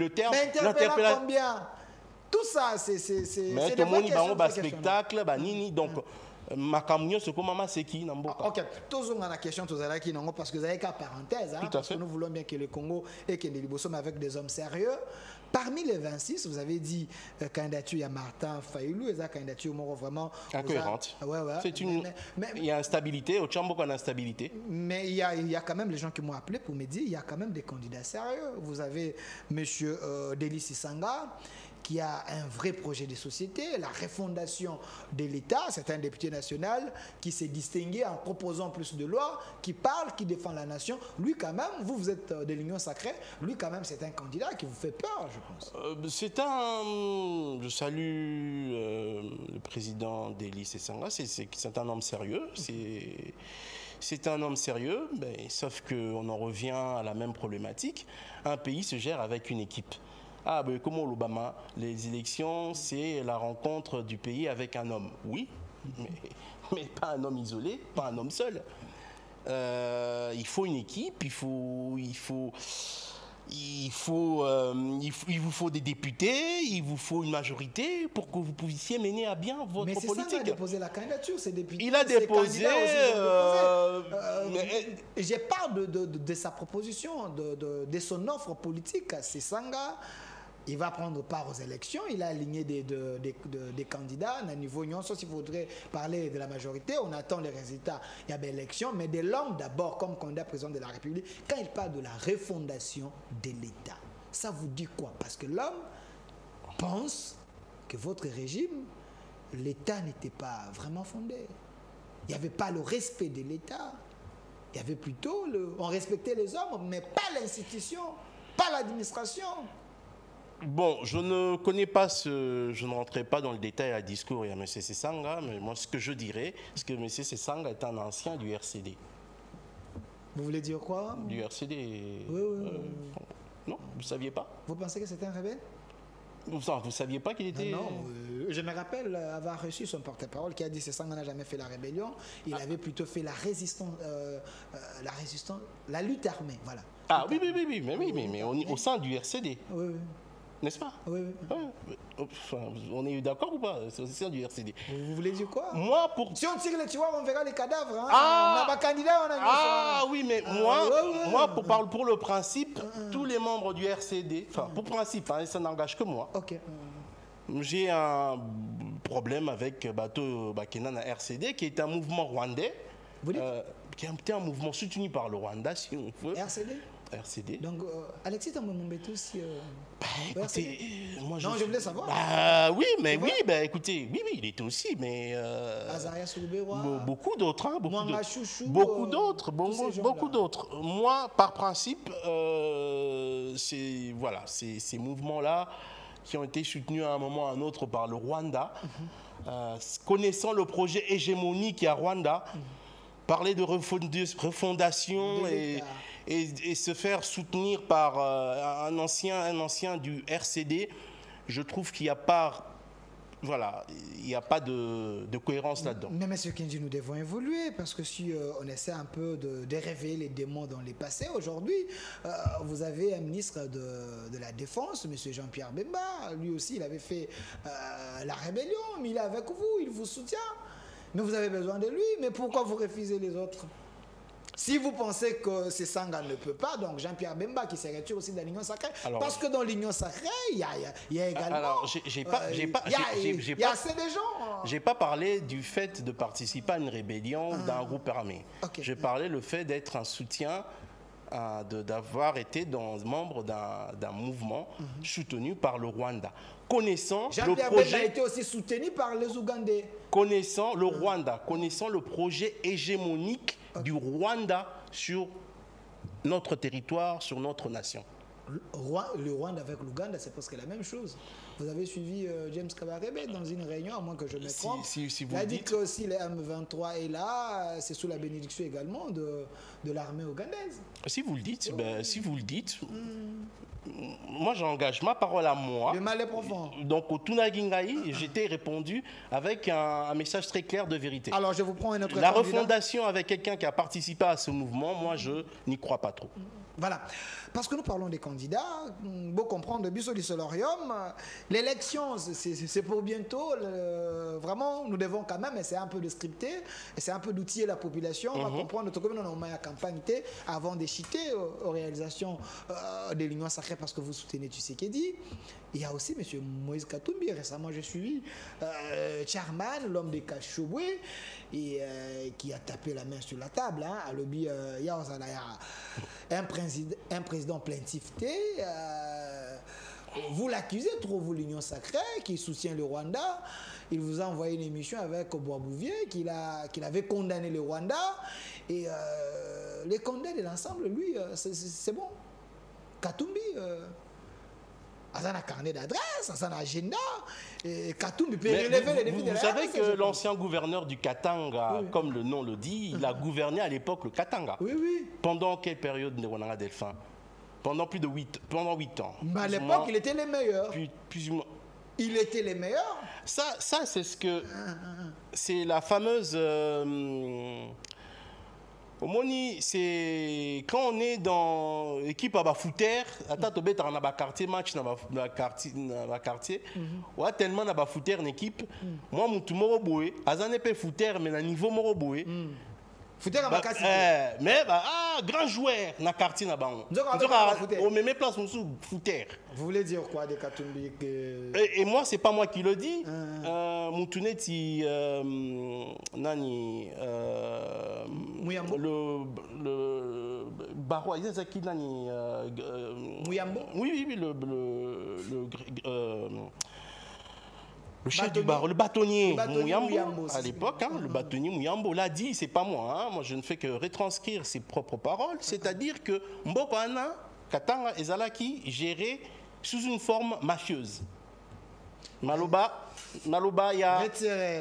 terme. Mais interpellation combien? Tout ça, c'est mais tout le monde va au spectacle, donc Makamio, c'est comme maman, c'est qui? Ok, tous on a la question, tous là qui parce que vous avez qu'à parenthèse, parce que nous voulons bien que le Congo et que les Libosom avec des hommes sérieux. Parmi les 26, vous avez dit candidature, il y a Martin Fayoulou, et ça candidature vraiment incohérente. Il y a instabilité, au Tchambo qu'on a instabilité. Mais il y a quand même les gens qui m'ont appelé pour me dire il y a quand même des candidats sérieux. Vous avez monsieur Deli Sisanga qui a un vrai projet de société, la refondation de l'État. C'est un député national qui s'est distingué en proposant plus de lois, qui parle, qui défend la nation. Lui, quand même, vous êtes de l'Union sacrée, lui, quand même, c'est un candidat qui vous fait peur, je pense. Je salue le président Deli Sisanga, c'est un homme sérieux, c'est un homme sérieux, sauf qu'on en revient à la même problématique. Un pays se gère avec une équipe. Comme au Obama, les élections, c'est la rencontre du pays avec un homme. Oui, mais pas un homme isolé, pas un homme seul. Il faut une équipe, il vous faut des députés, il vous faut une majorité pour que vous puissiez mener à bien votre politique. Mais c'est ça, il a déposé la candidature, ces députés. Il a déposé... J'ai peur de sa proposition, de son offre politique. C'est Sanga. Il va prendre part aux élections. Il a aligné des candidats à niveau union. Sauf s'il faudrait parler de la majorité, on attend les résultats. Il y a des élections, mais de l'homme d'abord comme candidat président de la République. Quand il parle de la refondation de l'État, ça vous dit quoi? Parce que l'homme pense que votre régime, l'État n'était pas vraiment fondé. Il n'y avait pas le respect de l'État. Il y avait plutôt on respectait les hommes, mais pas l'institution, pas l'administration. Bon, je ne connais pas je ne rentrerai pas dans le détail à discours. Il y a M. Sisanga, mais moi ce que je dirais, c'est que M. Sisanga est un ancien du RCD. Vous voulez dire quoi? Du RCD. Oui. Non, vous ne saviez pas? Vous pensez que c'était un rebelle? Vous ne saviez pas qu'il était... Non, je me rappelle avoir reçu son porte-parole qui a dit que Sisanga n'a jamais fait la rébellion. Il avait plutôt fait la résistance, la lutte armée, voilà. Ah oui, mais au sein du RCD. Oui. N'est-ce pas? Oui. Enfin, on est d'accord ou pas? C'est du RCD. Vous voulez dire quoi? Moi, si on tire les tiroirs, on verra les cadavres. Hein? Ah, on n'a pas candidat, on a oui, mais moi pour le principe, tous les membres du RCD, enfin, pour principe, ça n'engage que moi. Ok. J'ai un problème avec Bateau Bakena RCD, qui est un mouvement rwandais. Vous dites? Qui est un mouvement soutenu par le Rwanda, si on veut. RCD? RCD. Donc, Alexis Tamboumbéto aussi. Écoutez, moi non, je voulais savoir. Oui, mais oui, bah, écoutez, oui, il était aussi, mais. Azaria Soulouberois. Beaucoup d'autres, hein, beaucoup d'autres. Moi, par principe, c'est voilà, ces mouvements-là qui ont été soutenus à un moment ou à un autre par le Rwanda, connaissant le projet hégémonique à Rwanda, parler de refondation et se faire soutenir par un ancien du RCD, je trouve qu'il n'y a pas, voilà, il n'y a pas de cohérence là-dedans. Mais M. Kindji, nous devons évoluer parce que si on essaie un peu de réveiller les démons dans les passés, aujourd'hui, vous avez un ministre de la Défense, M. Jean-Pierre Bemba, lui aussi il avait fait la rébellion, mais il est avec vous, il vous soutient. Mais vous avez besoin de lui, mais pourquoi vous refusez les autres? Si vous pensez que c'est Sanga ne peut pas, donc Jean-Pierre Bemba qui s'est retiré aussi de l'Union sacrée, parce que dans l'Union sacrée, il y a également... Alors, j'ai pas assez de gens. J'ai pas parlé du fait de participer à une rébellion d'un groupe armé. Okay. J'ai parlé le fait d'être un soutien, d'avoir été membre d'un mouvement soutenu par le Rwanda. Connaissant le projet... Bemba a été aussi soutenu par les Ougandais. Connaissant le Rwanda, connaissant le projet hégémonique du Rwanda sur notre territoire, sur notre nation. Le Rwanda avec l'Ouganda, c'est presque la même chose. Vous avez suivi James Kabarebe dans une réunion, à moins que je me trompe. Il a dit que si le M23 est là, c'est sous la bénédiction également de l'armée ougandaise. Si vous le dites, moi j'engage ma parole à moi. Le mal est profond. Donc au Tunagingaï, j'étais répondu avec un message très clair de vérité. Alors je vous prends un autre La refondation avec quelqu'un qui a participé à ce mouvement, moi je n'y crois pas trop. Voilà. Parce que nous parlons des candidats, beau comprendre, Bisso du Solarium, l'élection, c'est pour bientôt. Vraiment, nous devons quand même essayer un peu de scripter, essayer un peu d'outiller la population. On va comprendre notre commune, on a une campagne avant d'échiter aux réalisations de l'Union sacrée parce que vous soutenez Tshisekedi. Il y a aussi M. Moïse Katumbi. Récemment, j'ai suivi Charman, l'homme de Kachobwe, qui a tapé la main sur la table. Hein, à lobby, il y a un président plaintif-té. Vous l'accusez trop, vous, l'Union sacrée, qui soutient le Rwanda. Il vous a envoyé une émission avec Boisbouvier, qu'il avait condamné le Rwanda. Et les condamnés de l'ensemble, lui, c'est bon. Katumbi... ça a un carnet d'adresse, ça a un agenda. Katumbi peut relever les défis de la RDC. Vous savez que l'ancien gouverneur du Katanga, comme le nom le dit, il a gouverné à l'époque le Katanga. Oui, oui. Pendant quelle période de Rwanda Delphin? Pendant plus de 8 ans. Mais à l'époque, il était les meilleurs. Plus ou moins. Il était les meilleurs. Ça c'est ce que... C'est la fameuse... Omoni, c'est quand on est dans l'équipe à Bafouter, à Tatobet, on a un quartier match dans le quartier, on a tellement de Bafouter une équipe. Moi, mon tout moroboué, Azane peut Fouter, mais à niveau moroboué. Fouter à Makassi. Mais grand joueur dans le quartier na bango. On met mes places sous Fouter. Vous voulez dire quoi des Katumbi et moi, c'est pas moi qui le dis. Moutouneti nani Muyambo. Le Barrois, il y a qui nani Muyambo. Oui, le chef du bar, le bâtonnier Mouyambo, à l'époque, le bâtonnier Mouyambo l'a dit, c'est pas moi. Moi, je ne fais que retranscrire ses propres paroles. C'est-à-dire que Mbopana, Katanga et Zalaki géraient sous une forme mafieuse. Maloba, il y a...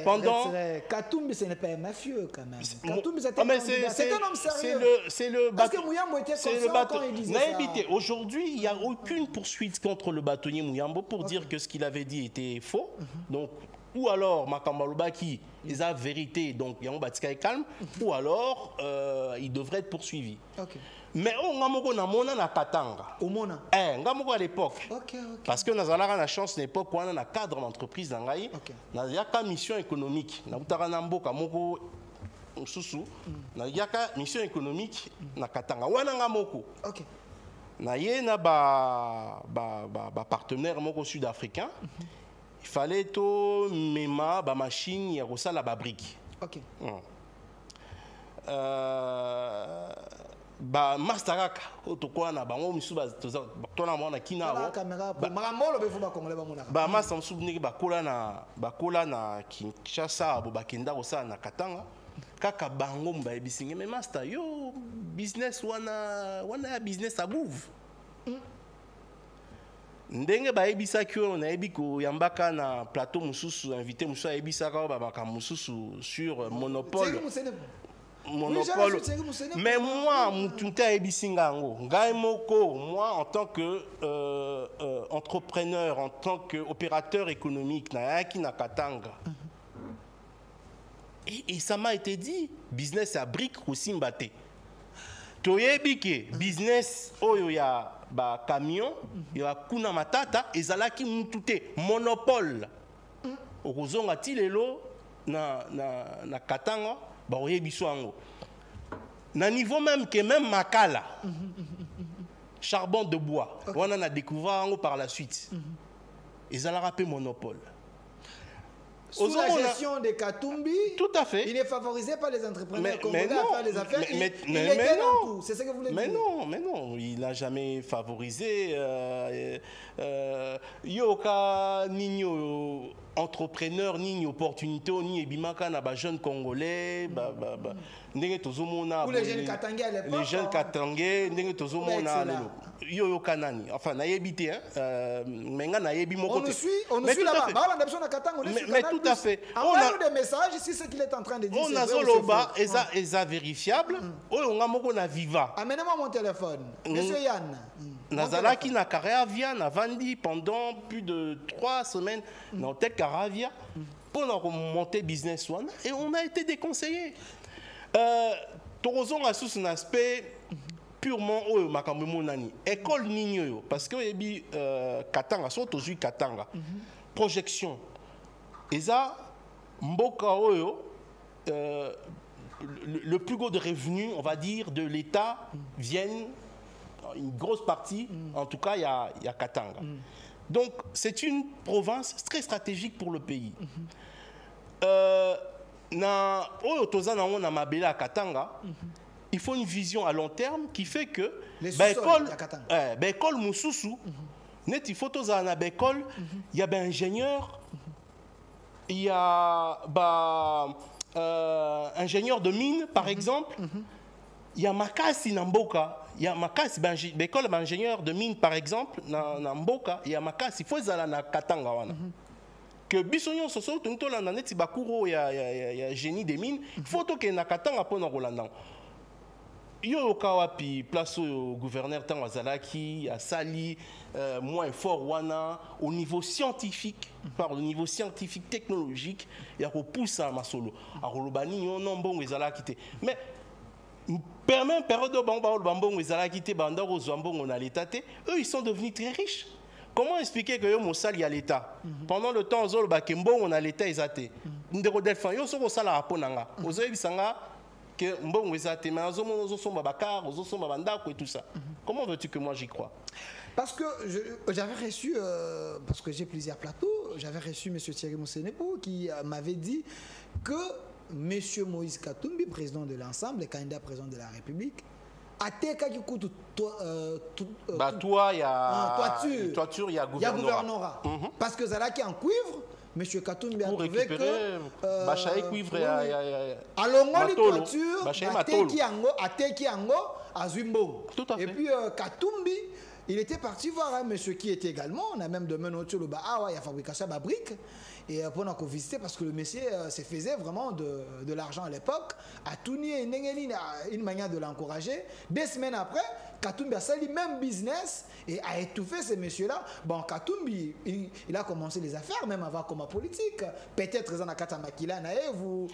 Pendant... Katumbi, ce n'est pas un mafieux, quand même. Katumbi, c'est un homme sérieux. C'est le Parce que Mouyambo était conscient quand il disait ça. Aujourd'hui, il n'y a aucune poursuite contre le bâtonnier Mouyambo pour dire que ce qu'il avait dit était faux. Donc, ou alors, Makambaloba qui les a vérité, donc il y a un bâtiment calme, ou alors, il devrait être poursuivi. Mais on a mon na Katanga. À l'époque. Parce que nous avons la chance à l'époque où on a un cadre d'entreprise dans Gaï. Nous avons une mission économique. Nous avons une mission économique na Katanga. Nous avons un partenaire sud-africain. Il fallait que mema machine ya la brique. ba masteraka otokola na bango misu ba tona mona kina la caméra pour maramolo be fuba congolais ba mona ba masa musu ndenge bakola na Kinshasa bo bakenda ko na Katanga kaka bango mba ebisinge mais master yo business wana ya business à bouffe ndenge ba ebisaki on na ebiko yambaka na plateau mususu invité musu ebisaka ba makambo mususu sur monopole. Mais moi, moi en tant que entrepreneur, en tant qu'opérateur économique, na Katanga. Et ça m'a été dit, business à briques aussi mbaté. Toyebike business oyo ya ba camion, ya kuna matata ezalaki mutute monopole. Okozonga ti lelo na Katanga. Na niveau même que même Makala, charbon de bois, on en a découvert par la suite. Ils ont rappelé monopole. Sous la gestion de Katumbi, tout à fait. Il est favorisé par les entrepreneurs congolais à faire les affaires. Il était dans tout. C'est ce que vous voulez dire. Mais non, il n'a jamais favorisé. Yoka Nino entrepreneur ni opportunité ni ebimaka na ba jeunes congolais ndenge tozomona les jeunes katangais à l'époque les jeunes katangais ndenge tozomona yo kanani enfin na yebité menga na yebi moko on nous suit là-bas on a besoin de Katanga mais tout à fait on a des messages ici ce qu'il est en train de dire on a zoloba eza vérifiable on a moko na viva amenez-moi mon téléphone monsieur Yann Nazalaki na Caravia na vandi pendant plus de 3 semaines dans Tech Caravia pour monter business one et on a été déconseillé. Torozon a sous un aspect purement makambo monani école ninyo parce que ebi Katanga surtout Katanga projection eza mboka oyo le plus gros de revenus on va dire de l'État viennent une grosse partie, en tout cas, il y a Katanga. Donc, c'est une province très stratégique pour le pays. Il faut une vision à long terme qui fait que l'école Moussousou, il faut il y a un ingénieur, il y a ingénieur de mine, par exemple. Il y a Makasi Namboka, il y a Makasi, l'école d'ingénieur de mine par exemple, Namboka, il y a Makasi, il faut aller na Katanga. Que Bissonyon Soso, tout le monde a dit Bakuro, il y a génie des mines, il faut que na Katanga pour nous Rolandang. Yo kawapi place au gouverneur Tangwazalaki, à Sali, moins fort wana au niveau scientifique, par le niveau scientifique technologique, il y a repousse à Masolo. À Rolobani, on non bon ezalaki. Mais permet période de bambon ezalaki banda rozambon on a l'état eux ils sont devenus très riches. Comment expliquer que yo mosali y a l'état pendant le temps zolo bakembo on a l'état ezate ndeko delfin yo soko sala aponanga ozo bisanga que mbongo ezate mais ozo somba bakar ozo somba bandako et tout ça. Comment veux-tu que moi j'y crois? Parce que j'avais reçu, parce que j'ai plusieurs plateaux, j'avais reçu M. Thierry Moussenepou qui m'avait dit que M. Moïse Katumbi, président de l'ensemble, candidat président de la République, a été toi, il y a toiture, il y a gouvernorat. Parce que Zalaki en cuivre, M. Katumbi a trouvé que Bachaï cuivre à Longoli toiture, a teki yango à Zwimbo. Et puis Katumbi, il était parti voir un monsieur qui était également, on a même de sur le bas, il y a fabrication de briques. Et pour nous visiter, parce que le monsieur se faisait vraiment de l'argent à l'époque, a tout nié, une manière de l'encourager. 2 semaines après, Katumbi a sali même business et a étouffé ces messieurs-là. Bon, Katumbi, il a commencé les affaires, même avant comme politique. Peut-être Zanakata Makila, vous.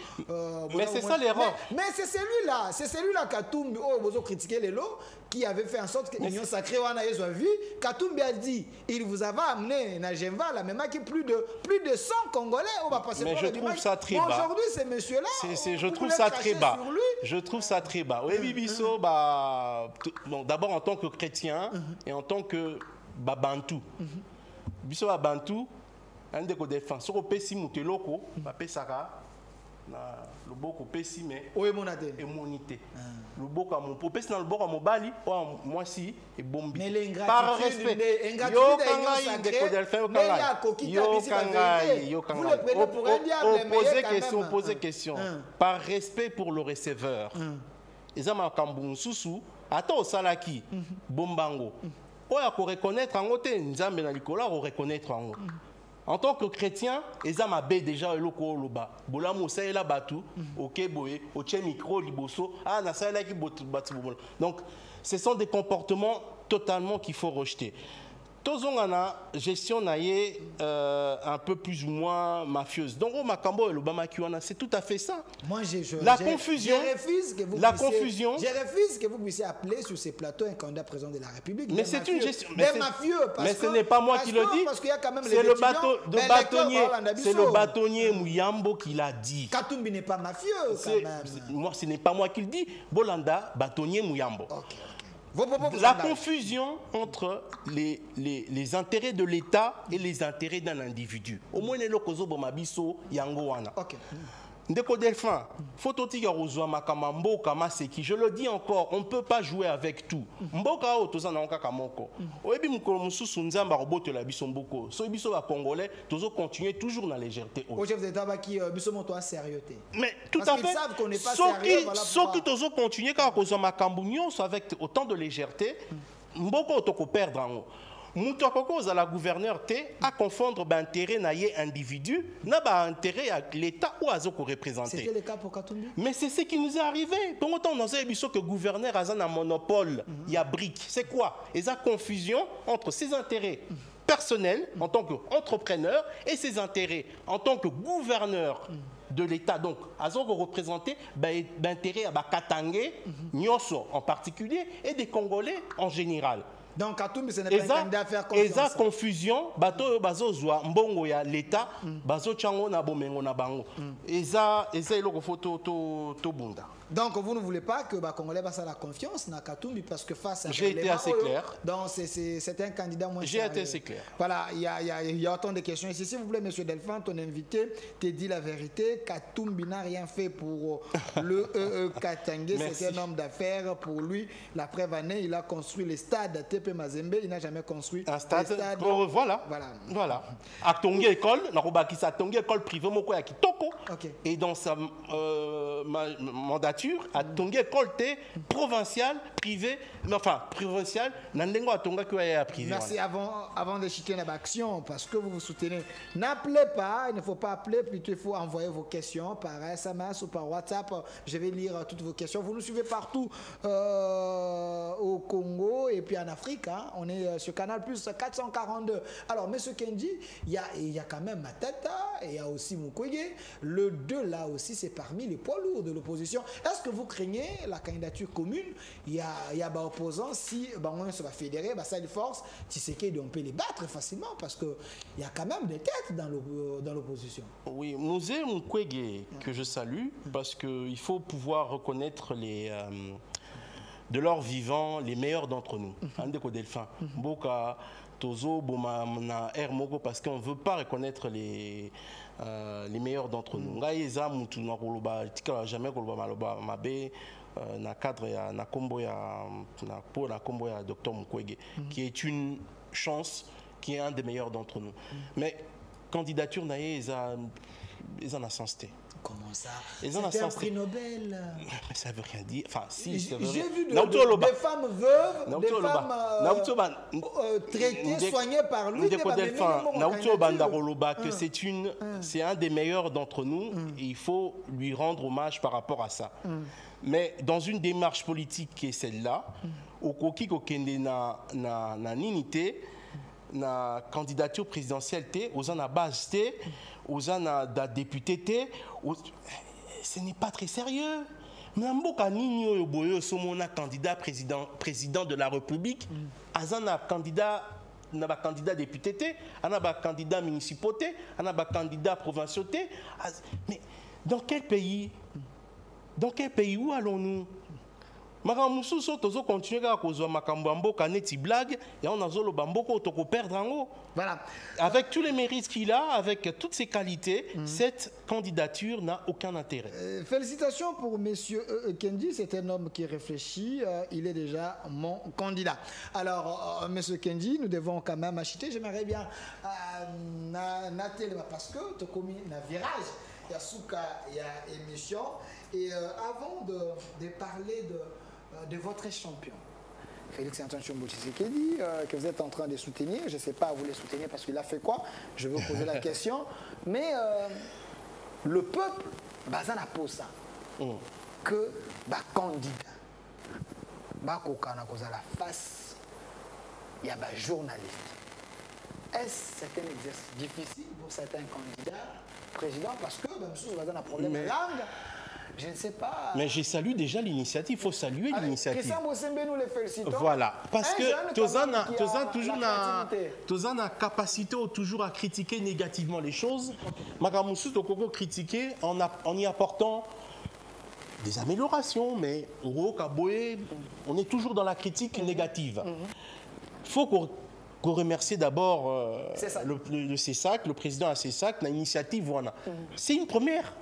Mais c'est ça l'erreur. Mais c'est celui-là, Katumbi, vous critiquez les lots, qui avait fait en sorte que l'Union sacrée soit vue. Katumbi a dit, il vous avait amené Najemva, là, même qui plus de 100 Congolais, on va passer. Mais je trouve ça très bas. Aujourd'hui, ces messieurs-là, je trouve ça très bas. Je trouve ça très bas. Oui, Bibiso, d'abord en tant que chrétien et en tant que Bantou. Biso Bantou, un des défenseurs au Pessi Mouteloko, Pesara, na loboko pesi mais oye monate et monité loboko a mon popesi na loboko mobali o moi si et bombi mais les par respect yo kanga de ko delphin yo kanga poser question par respect pour le receveur eza makambo nsusu ata osalaki bombango oya ko reconnaître ango te nzambe na likolo ko reconnaître ango. En tant que chrétien, ils ont déjà le loba. Bola moussa et la batou, ok boé, au tché micro liboso, ah na ça là qui batu. Donc, ce sont des comportements totalement qu'il faut rejeter. Tozongana gestion naie un peu plus ou moins mafieuse. Donc au Makambo et l'Obama Kiwana, c'est tout à fait ça. Moi, confusion. Je refuse que vous puissiez appeler sur ces plateaux un candidat président de la République. Mais c'est une gestion. Des mafieux. Mais ce n'est pas moi qui le dis. Parce qu'il y a quand même c'est le bâtonnier. C'est le bâtonnier Mouyambo qui l'a dit. Katumbi n'est pas mafieux quand même. Moi, ce n'est pas moi qui le dis. Bolanda, bâtonnier Mouyambo. Okay. La confusion entre les intérêts de l'État et les intérêts d'un individu. Au moins, les locaux bomabiso yangoana. Ndeko Delphin, phototi yarozwa makama mboka maseki. Je le dis encore, on ne peut pas jouer avec tout. Mboka o toza na onka kamoko. Oyebi mukolo mususu nzamba roboto la biso mboko. So biso ba congolais, tozo continuer toujours dans la légèreté. Au chef d'État qui biso monto a sérieuxité. Mais tout à fait. Ils savent qu'on n'est pas sérieux. Ceux qui tozo continuer car kozwa makambu nyonso avec autant de légèreté, mboko toko perdre en haut. Moutouakoko à la gouverneure à confondre l'intérêt individu n'a pas intérêt à l'État ou à ce qu'on représente. C'était le cas pour Katumbi. Mais c'est ce qui nous est arrivé. Pour autant, on a dit que le gouverneur a un monopole, il y a brique. C'est quoi? Il y a confusion entre ses intérêts personnels en tant qu'entrepreneur et ses intérêts en tant que gouverneur de l'État. Donc, à ce qu'on représentait l'intérêt à Katangé, Nyoso en particulier, et des Congolais en général. Donc, Katumbi, ce n'est pas un candidat à faire confiance. Et ça, confusion, bato bazo zwa mbongo ya l'État, bazo chango na bomengo na bango. Et ça, il faut to bunda. Donc, vous ne voulez pas que les Congolais fassent la confiance dans Katumbi parce que face à... J'ai été assez clair. Donc, c'est un candidat moins sérieux. J'ai été assez clair. Voilà, il y a autant de questions ici. S'il vous plaît, M. Delphin, ton invité te dit la vérité. Katumbi n'a rien fait pour le Katangé. C'est un homme d'affaires. Pour lui, la preuve année, il a construit le stade TP Mazembe. Il n'a jamais construit un stade. Voilà. À Tongé école, à Tongé école privée, et dans sa mandature, à Tongé école provinciale, privée, enfin provinciale, Nandengo à Tonga privé. Merci. Avant de chuter l'action, parce que vous vous soutenez, n'appelez pas, il ne faut pas appeler, plutôt il faut envoyer vos questions par SMS ou par WhatsApp. Je vais lire toutes vos questions. Vous nous suivez partout au Congo et puis en Afrique. Hein. On est sur Canal Plus 442. Alors, M. Kendi, il y a quand même Matata et il y a aussi Mukwege. Le 2 là aussi, c'est parmi les poids lourds de l'opposition. Est-ce que vous craignez la candidature commune? Il y a des opposants, si on se va fédérer, ça a une force, Tshisekedi, on peut les battre facilement parce qu'il y a quand même des têtes dans l'opposition. Oui, Mouzé Mukwege, que je salue, parce qu'il faut pouvoir reconnaître de leur vivant les meilleurs d'entre nous. Andeko Delphin, Boka, Tozo, Boma, Air Mogo, parce qu'on ne veut pas reconnaître les meilleurs d'entre nous. Ngaïza, Moutou, Nakoloba, Tika, jamais Koloba, Maloba, Mabe, na cadre ya na combo ya Dr Mukwege, qui est une chance, qui est un des meilleurs d'entre nous. Mais candidature naïe, ils en a sensé. Comment ça? C'est un prix Nobel. Mais ça veut rien dire. Enfin, si, ça veut rien. J'ai vu des femmes veuves, des femmes traitées, soignées par lui. C'est un des meilleurs d'entre nous et il faut lui rendre hommage par rapport à ça. Mais dans une démarche politique qui est celle-là, au koki kokende na ninité, na candidature présidentielle aux en a base aux en a député ce n'est pas très sérieux. Namboka nini oboyo somona candidat président de la République, azana candidat na ba candidat député ana ba candidat municipauté, ana ba candidat provinciauté. Mais dans quel pays où allons-nous? Makamusu so tozo continuer à cause makambo mboka neti blague et on a zolo bamboko toko perdre en haut. Voilà. Avec tous les mérites qu'il a, avec toutes ses qualités, cette candidature n'a aucun intérêt. Félicitations pour Monsieur Kendi, c'est un homme qui réfléchit, il est déjà mon candidat. Alors, Monsieur Kendi, nous devons quand même acheter, j'aimerais bien parce que tu as commis un virage, il y a Souka, il y a émission, et avant de parler de votre champion, Félix Antoine Tshombo Tshisekedi, que vous êtes en train de soutenir. Je ne sais pas, vous les soutenir parce qu'il a fait quoi? Je veux poser la question. Mais le peuple, Bazana pose ça. Que candidat, Bakokana cause à la face, il y a un journaliste. Est-ce que c'est un exercice difficile pour certains candidats, présidents, parce que même si vous avez un problème de langue, je ne sais pas. Mais je salue déjà l'initiative. Il faut saluer l'initiative. Christian Bosembe, nous les félicitons. Voilà. Parce que Tozan a capacité toujours à critiquer négativement les choses. Makamusu Tokoko critiquer en y apportant des améliorations. Mais on est toujours dans la critique négative. Il faut qu'on remercie d'abord le CESAC, le président à CESAC, l'initiative. C'est une première.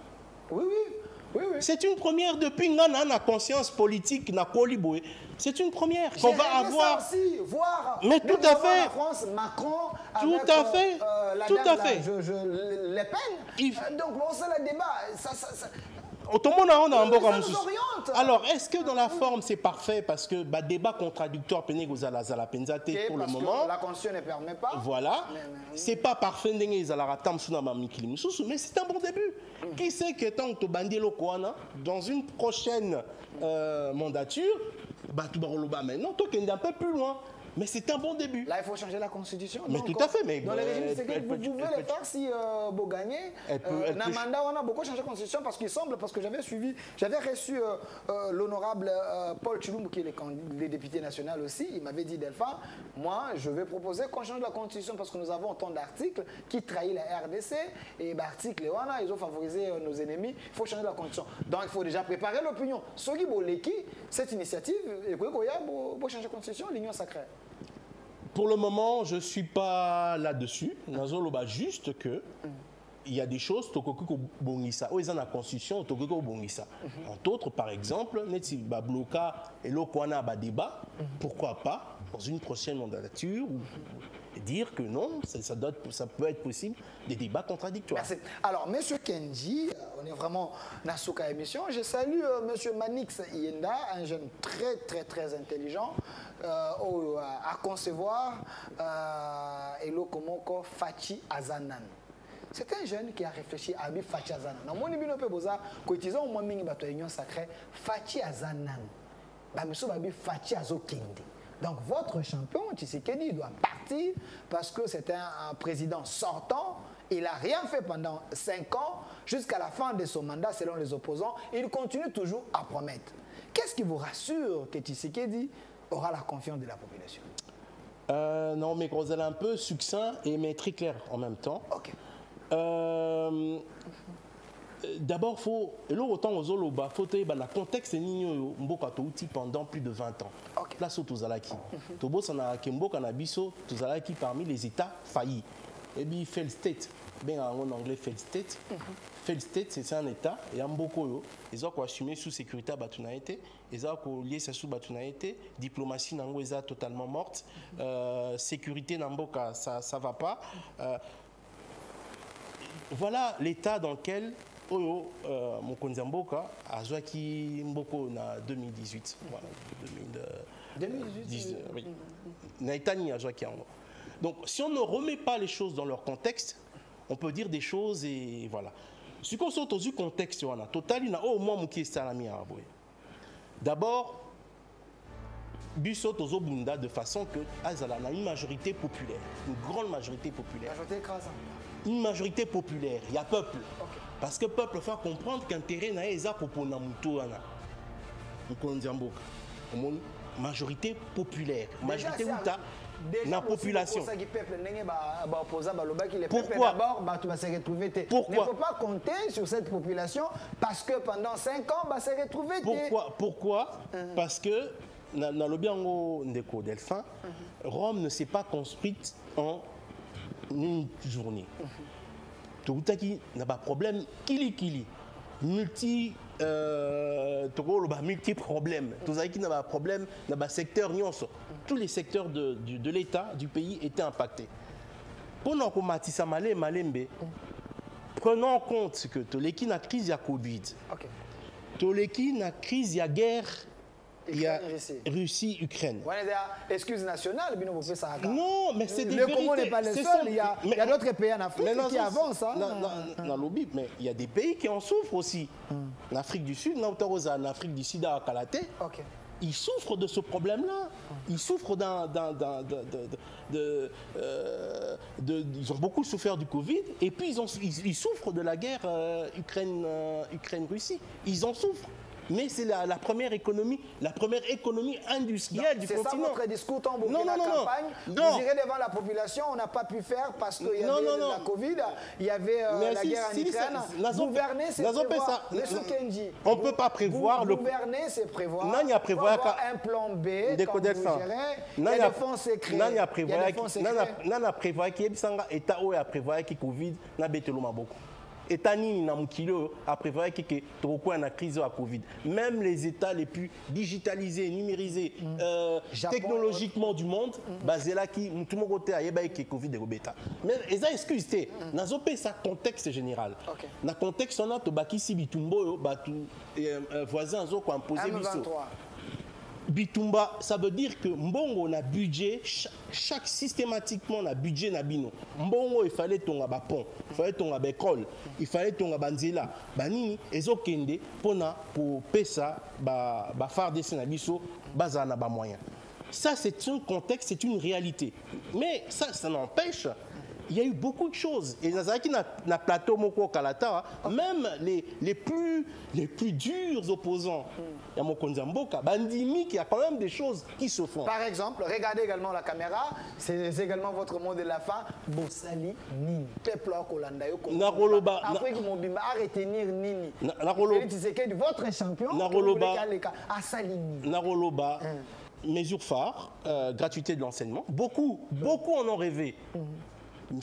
Oui, oui. Oui, oui. C'est une première depuis la conscience politique na Koliboué. C'est une première qu'on va avoir. Aussi, voir mais tout à fait. La France, Macron, tout avec, à fait. Tout à fait. Le Pen. Donc bon, c'est le débat. Alors, est-ce que dans la forme c'est parfait parce que débat contradictoire pour le moment. La Constitution ne permet pas. Voilà. C'est pas parfait mais c'est un bon début. Qui sait que tant que bandi dans une prochaine mandature, maintenant, tu es un peu plus loin. Mais c'est un bon début. Là, il faut changer la Constitution. Mais tout à fait. Mais dans les régimes, c'est que vous pouvez le faire si vous gagnez. Namanda, on a beaucoup changé la Constitution parce qu'il semble, parce que j'avais reçu l'honorable Paul Chilumbu, qui est le député national aussi. Il m'avait dit, Delphin, moi, je vais proposer qu'on change la Constitution parce que nous avons autant d'articles qui trahissent la RDC. Et l'article, ils ont favorisé nos ennemis. Il faut changer la Constitution. Donc, il faut déjà préparer l'opinion. Sogi Boleki, cette initiative, il faut changer la Constitution, l'union sacrée. Pour le moment, je ne suis pas là-dessus. Nazoloba juste que il y a des choses tokoko bongisa. Ils ont la constitution tokoko bongisa. Entre autres, par exemple, neti ba bloka et lokwana ba débat. Pourquoi pas dans une prochaine mandature dire que non, ça peut être possible des débats contradictoires. Merci. Alors, Monsieur Kendi, on est vraiment dans Souka émission. Je salue Monsieur Manix Yenda, un jeune très intelligent, à concevoir Elo Komoko Fachi Azanan. C'est un jeune qui a réfléchi à Abi Fachi Azanan. Dans mon niveau, quand ils ont moins de l'union sacrée, Fachi Azanan. Monsieur Abi Fachi Azokindi. Donc votre champion, Tshisekedi, doit partir parce que c'est un président sortant. Il n'a rien fait pendant 5 ans. Jusqu'à la fin de son mandat, selon les opposants, il continue toujours à promettre. Qu'est-ce qui vous rassure que Tshisekedi aura la confiance de la population? Non, mais vous allez un peu succinct mais très clair en même temps. Ok. D'abord, faut le contexte pendant plus de 20 ans. Okay. Place au Tozalaki. Tobos en a Kemboka na biso, Tozalaki parmi les États faillis. Et bien, failed state, bien en anglais failed state. Failed state, c'est un État et en beaucoup ils ont assumé sous sécurité à Batunaïté, ils ont lié ça sous Batunaïté, diplomatie nango est totalement morte, sécurité namboka ça va pas. Voilà l'état dans lequel Mokonzi Mboka a joué qui Mboko en 2018. Voilà, 2018 oui. Naitani a joué qui en. Donc, si on ne remet pas les choses dans leur contexte, on peut dire des choses et voilà. Si on sort du contexte, on a totalement au moins Mouki Salami à Aboué. D'abord, Busso Tozo Bunda de façon que Azala a une majorité populaire, une grande majorité populaire. Majorité écrasante. Une majorité populaire, il y a peuple. Okay. Parce que le peuple fait comprendre qu'un terrain n'a pas pour Namutuana. Majorité populaire. Majorité où la population. Pourquoi ne peut pas compter sur cette population parce que pendant 5 ans, va se retrouver. Pourquoi Parce que dans le bien Ndeko Delphin, Rome ne s'est pas construite en une journée. Tout n'a pas problème. Multi-problèmes. Tout ça qui n'a pas problème dans le secteur. Tous les secteurs de l'État, du pays étaient impactés. Pendant qu'on m'a dit ça, prenons en compte que tout l'équipe n'a crise, il y a Covid. Tout l'équipe n'a crise, il y a guerre. Il y a Russie-Ukraine. Excuse nationale, non, mais c'est des vérités. Le Congo n'est pas le seul. Il y a d'autres pays en Afrique qui avancent. Dans l'obit, mais il y a des pays qui en souffrent aussi. En Afrique du Sud, en Afrique du Sud, à Kalate, ils souffrent de ce problème-là. Ils souffrent ils ont beaucoup souffert du Covid et puis ils souffrent de la guerre Ukraine-Russie. Ils en souffrent. Mais c'est la première économie industrielle du continent. C'est ça votre discours tant beaucoup la campagne. Vous irez devant la population, on n'a pas pu faire parce qu'il y avait la Covid, il y avait la guerre en Ukraine. Gouverner, c'est prévoir. Monsieur Kendi, on ne peut pas prévoir. Gouverner, c'est prévoir. Il y a prévoir un plan B, comme vous gérez. Il y a des fonds secrets. Il y a prévoir qu'il y a État où il y a prévoir qu'il y a Covid, il y a beaucoup. État nini na mukilo a prévoir que trop na crise à Covid. Même les États les plus digitalisés, numérisés, technologiquement du monde, basé là qui tout le monde côté a que Covid est bêta. Mais ils ont excusé. Nazo pe ça contexte général. Na contexte on a to bakisi bitumbo batu voisins zo ko imposer biso. Bitumba, ça veut dire que Mbongo na budget, chaque systématiquement na budget na bino. Mbongo il fallait tonga ba pont, il fallait tonga ba école, il fallait tonga banzela. Banini ezokende pona pour pesa ba farde na biso bazana ba moyen. Ça c'est un contexte, c'est une réalité. Mais ça n'empêche. Il y a eu beaucoup de choses. Et Nazaki na plateau Moko Kalata, même les plus durs opposants, il y a Mokonza Mboka, Bandimi, qui a quand même des choses qui se font. Par exemple, regardez également la caméra, c'est également votre mot de la fin. Bossali Nini. Peuple Kolanda Yoko. Naroloba. Afrique Mobimba, à retenir Nini. Naroloba. Votre champion. Naroloba. Assalini. Naroloba. Mesure phare, gratuité de l'enseignement. Beaucoup en ont rêvé. Oui,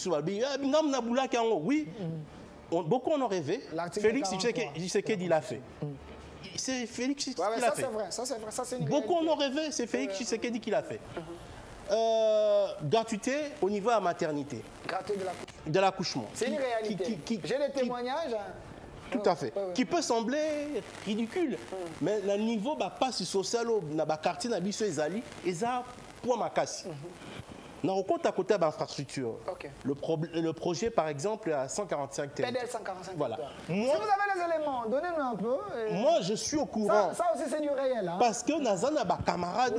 beaucoup en ont rêvé. Félix Tshisekedi l'a fait. C'est Félix Tshisekedi qui l'a fait. Ça, c'est beaucoup en ont rêvé, c'est Félix Tshisekedi qui l'a fait. Gratuité au niveau de la maternité. Gratuité de l'accouchement. C'est une réalité. J'ai des témoignages. Tout à fait. Qui peut sembler ridicule. Mais le niveau de passe social dans le quartier de Bisso Ezali, c'est pour ma casse. Dans le compte à côté de l'infrastructure, le projet par exemple à 145 territoires. PDL 145 voilà. Si vous avez les éléments, donnez-nous un peu. Moi je suis au courant. Ça aussi c'est du réel. Hein? Parce que nous avons des camarades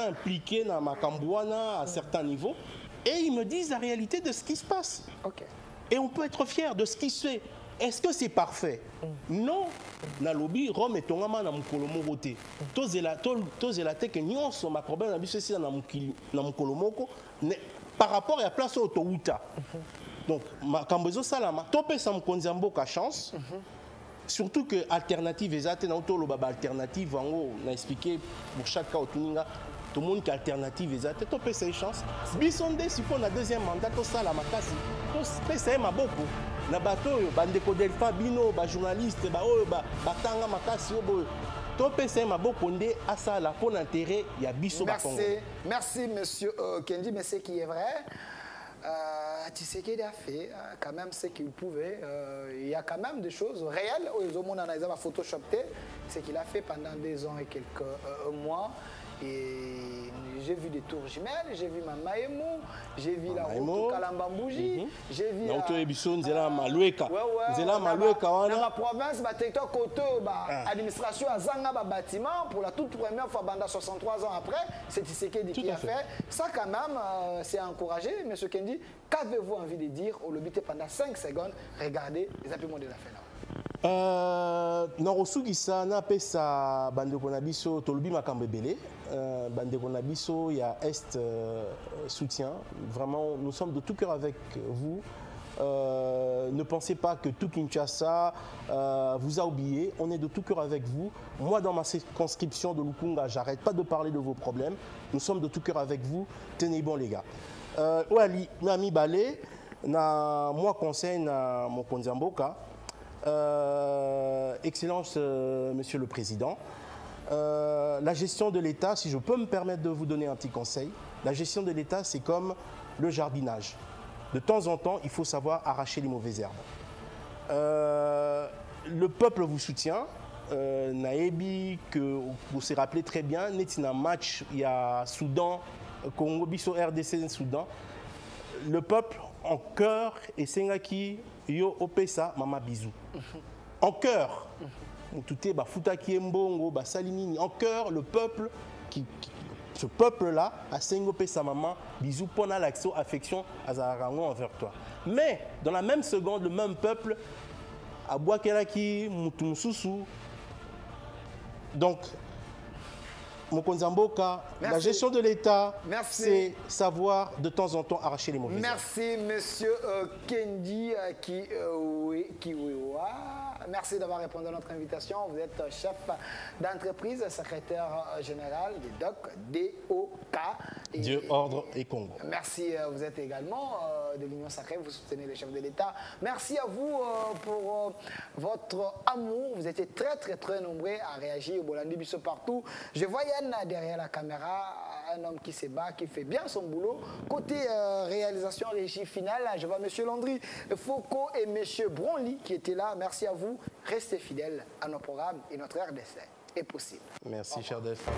impliqués dans ma Cambouana à certains niveaux et ils me disent la réalité de ce qui se passe. Et on peut être fier de ce qui se fait. Est-ce que c'est parfait? Non. Na lobby Rome et Tongama na mukolomo roté. Tozela te que nyonso ma problème na biso si na mukolomoko par rapport à la place autouta. Donc ma kambezo salama topé sa mukonzi mboka chance. Surtout que alternative ezate na auto loba alternative wango na expliqué pour chaque cas otuninga tout le monde qui alternative ezate topé sa chance. Bisonde si pour na deuxième mandat to sala makasi. To pesa ma beaucoup. Na bato yo bandeko Delphin bino ba journaliste ba oyo ba tanga makasi yo boyo to pesa maboko nde asala pour l'intérêt ya biso ba Congo. Merci monsieur Kendi, mais c'est qui est vrai. Tshisekedi a fait quand même ce qu'il pouvait. Il y a quand même des choses réelles. Aux hommes on a des photoshopé ce qu'il a fait pendant 2 ans et quelques mois. Et j'ai vu des tours jumelles, j'ai vu Mamaemo, j'ai vu la route Kalambambouji, j'ai vu la province, le territoire côté, l'administration a zanga bâtiment pour la toute première fois, 63 ans après, c'est Tshisekedi qui a fait. Ça quand même, c'est encouragé, M. Kendi. Qu'avez-vous envie de dire au lobby pendant 5 secondes? Regardez les appuis de la fin. Non, osukisa na pesa bandeko na biso tolobi makambo ebele bandeko na biso ya Est soutien. Vraiment, nous sommes de tout cœur avec vous. Ne pensez pas que tout Kinshasa vous a oublié. On est de tout cœur avec vous. Moi, dans ma circonscription de Lukunga, j'arrête pas de parler de vos problèmes. Nous sommes de tout cœur avec vous. Tenez bon, les gars. Wali, Nami Balé, na moi conseil na mon Konzamboka. Excellence, Monsieur le Président. La gestion de l'État, si je peux me permettre de vous donner un petit conseil, la gestion de l'État, c'est comme le jardinage. De temps en temps, il faut savoir arracher les mauvaises herbes. Le peuple vous soutient. Naebi, que vous s'est rappelé très bien, n'est un match, il y a Soudan, Congo, Bisso, RDC, Soudan. Le peuple en cœur et Sengaki, Yo, Opesa, Mama Bisou. En cœur. Tout ba Futaki Mbongo, ba Salimini. En cœur, le peuple ce peuple-là a Sengopé sa maman, bisous, pona l'action, affection, à Zararango envers toi. Mais, dans la même seconde, le même peuple, a Boakelaki, Moutoumsousou. Donc, Mokonzamboka, la gestion de l'État, c'est savoir de temps en temps arracher les mauvaises. Merci, monsieur Kendi Kiwiwa. Merci d'avoir répondu à notre invitation. Vous êtes chef d'entreprise, secrétaire général du DOK. Dieu, ordre et Congo. Merci, vous êtes également de l'Union sacrée, vous soutenez les chefs de l'État. Merci à vous pour votre amour. Vous étiez très nombreux à réagir au Bolandi Bisso partout. Je vois Yann derrière la caméra, un homme qui se bat, qui fait bien son boulot. Côté réalisation, régie finale, je vois monsieur Landry Foucault et monsieur Bronly qui étaient là. Merci à vous. Restez fidèles à nos programmes et notre RDC est possible. Merci, cher Delphin.